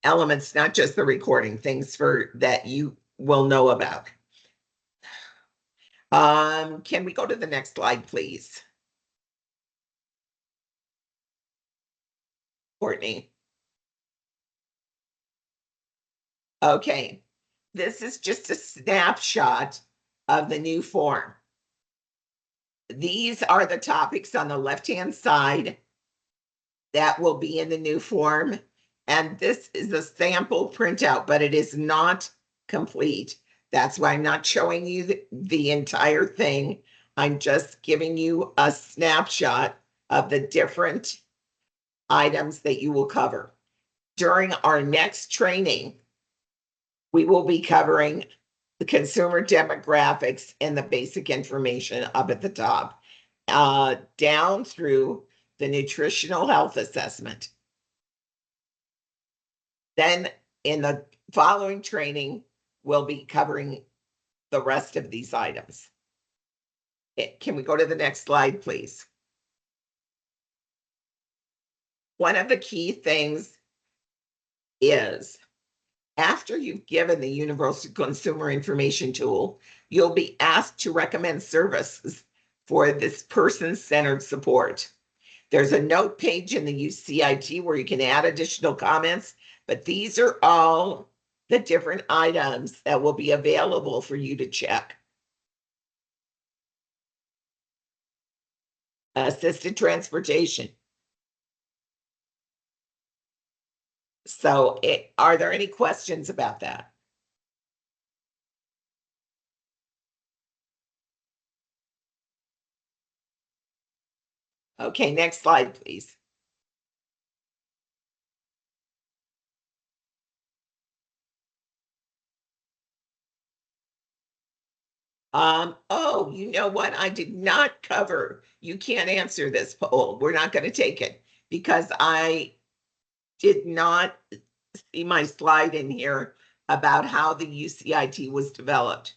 elements, not just the recording, things that you will know about. Can we go to the next slide, please? Courtney. Okay, this is just a snapshot of the new form. These are the topics on the left-hand side that will be in the new form. And this is a sample printout, but it is not complete. That's why I'm not showing you the entire thing. I'm just giving you a snapshot of the different items that you will cover. During our next training, we will be covering the consumer demographics and the basic information up at the top, down through the nutritional health assessment. Then in the following training, we'll be covering the rest of these items. Can we go to the next slide, please? One of the key things is after you've given the Universal Consumer Information Tool, you'll be asked to recommend services for this person-centered support. There's a note page in the UCIT where you can add additional comments, but these are all the different items that will be available for you to check. Assisted transportation. So are there any questions about that? Okay, next slide, please. Oh, you know what? I did not cover. You can't answer this poll. We're not going to take it because I did not see my slide in here about how the UCIT was developed.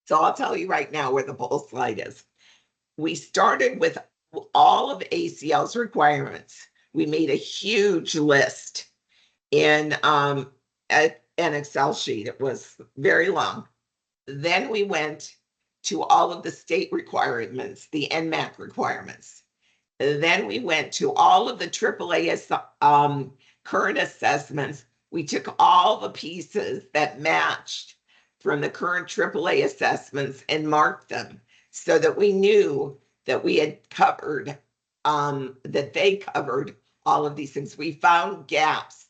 So I'll tell you right now where the poll slide is. We started with all of ACL's requirements. We made a huge list in an Excel sheet. It was very long. Then we went to all of the state requirements, the NMAC requirements. Then we went to all of the AAA current assessments. We took all the pieces that matched from the current AAA assessments and marked them so that we knew that we had covered, that they covered all of these things. We found gaps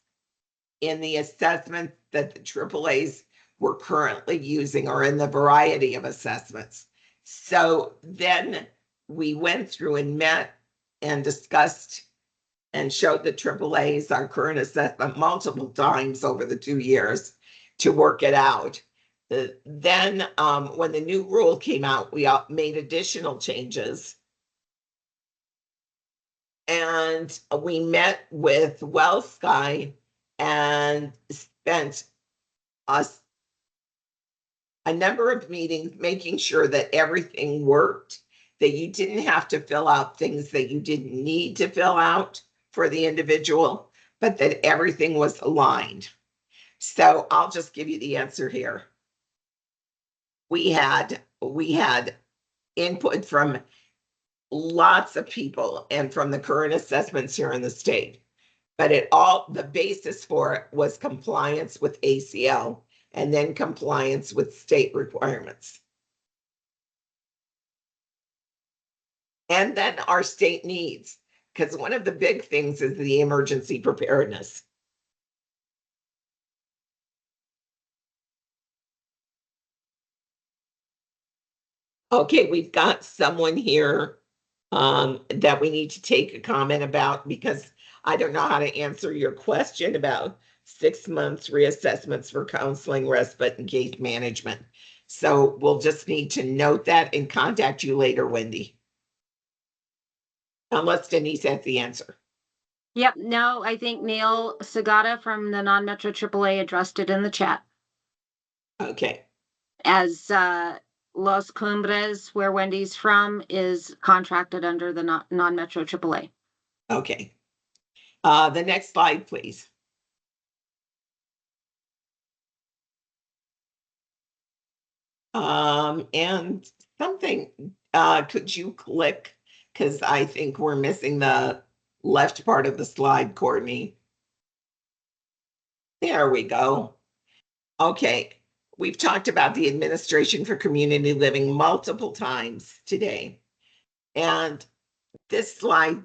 in the assessments that the AAAs were currently using or in the variety of assessments. So then we went through and met and discussed and showed the AAAs our current assessment multiple times over the 2 years to work it out. Then when the new rule came out, we made additional changes. And we met with WellSky and spent us a number of meetings making sure that everything worked, that you didn't have to fill out things that you didn't need to fill out for the individual, but that everything was aligned. So I'll just give you the answer here. We had input from lots of people and from the current assessments here in the state, but the basis for it was compliance with ACL and then compliance with state requirements. And then our state needs, because one of the big things is the emergency preparedness. Okay, we've got someone here that we need to take a comment about because I don't know how to answer your question about 6 months reassessments for counseling, respite, and case management. So we'll just need to note that and contact you later, Wendy. Unless Denise has the answer. Yep, no, I think Neil Sagata from the non-Metro AAA addressed it in the chat. Okay. As Los Cumbres, where Wendy's from, is contracted under the non-Metro AAA. Okay. The next slide, please. And something, could you click? Because I think we're missing the left part of the slide, Courtney. There we go. Okay, we've talked about the Administration for Community Living multiple times today. And this slide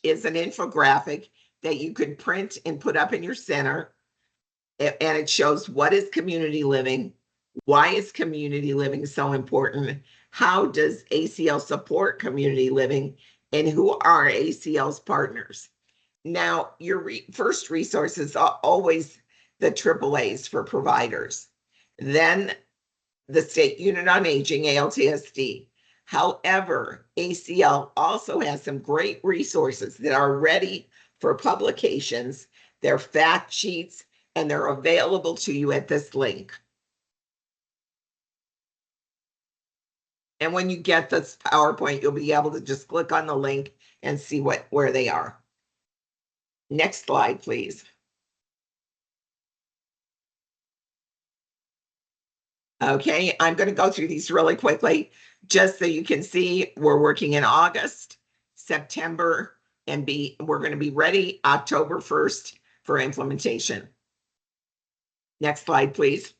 is an infographic that you could print and put up in your center. And it shows what is community living, why is community living so important, how does ACL support community living, and who are ACL's partners. Now, your first resources are always the AAAs for providers, then the State Unit on Aging, ALTSD. However, ACL also has some great resources that are ready for publications. They're fact sheets, and they're available to you at this link. And when you get this PowerPoint, you'll be able to just click on the link and see where they are. Next slide, please. Okay, I'm going to go through these really quickly, just so you can see we're working in August, September, and we're going to be ready October 1st for implementation. Next slide, please.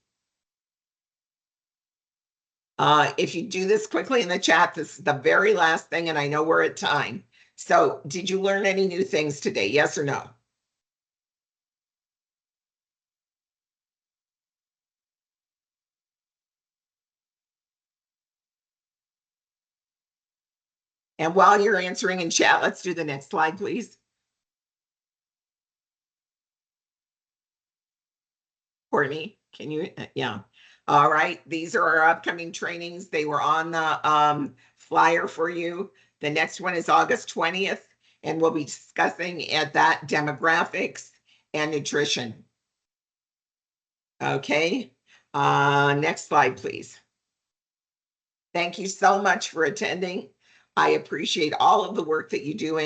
If you do this quickly in the chat, this is the very last thing, and I know we're at time. So did you learn any new things today? Yes or no? And while you're answering in chat, let's do the next slide, please. Courtney, can you, yeah. All right, these are our upcoming trainings. They were on the flyer for you. The next one is August 20th, and we'll be discussing at that demographics and nutrition. Okay, next slide, please. Thank you so much for attending. I appreciate all of the work that you do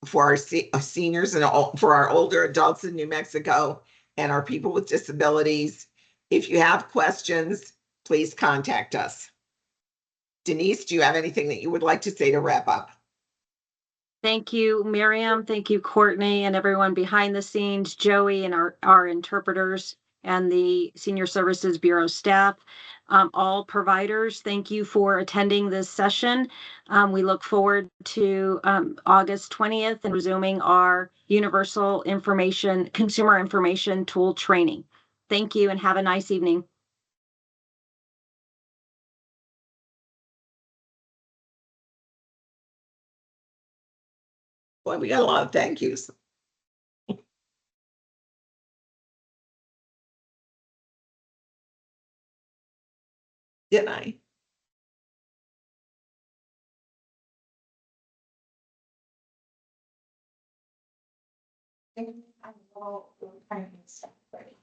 for our seniors and for our older adults in New Mexico and our people with disabilities. If you have questions, please contact us. Denise, do you have anything that you would like to say to wrap up? Thank you, Miriam. Thank you, Courtney, and everyone behind the scenes, Joey and our interpreters and the Senior Services Bureau staff. All providers, thank you for attending this session. We look forward to August 20th and resuming our Universal Consumer Information Tool training. Thank you and have a nice evening. Boy, we got a lot of thank yous. Didn't I?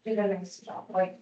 Did a nice job, like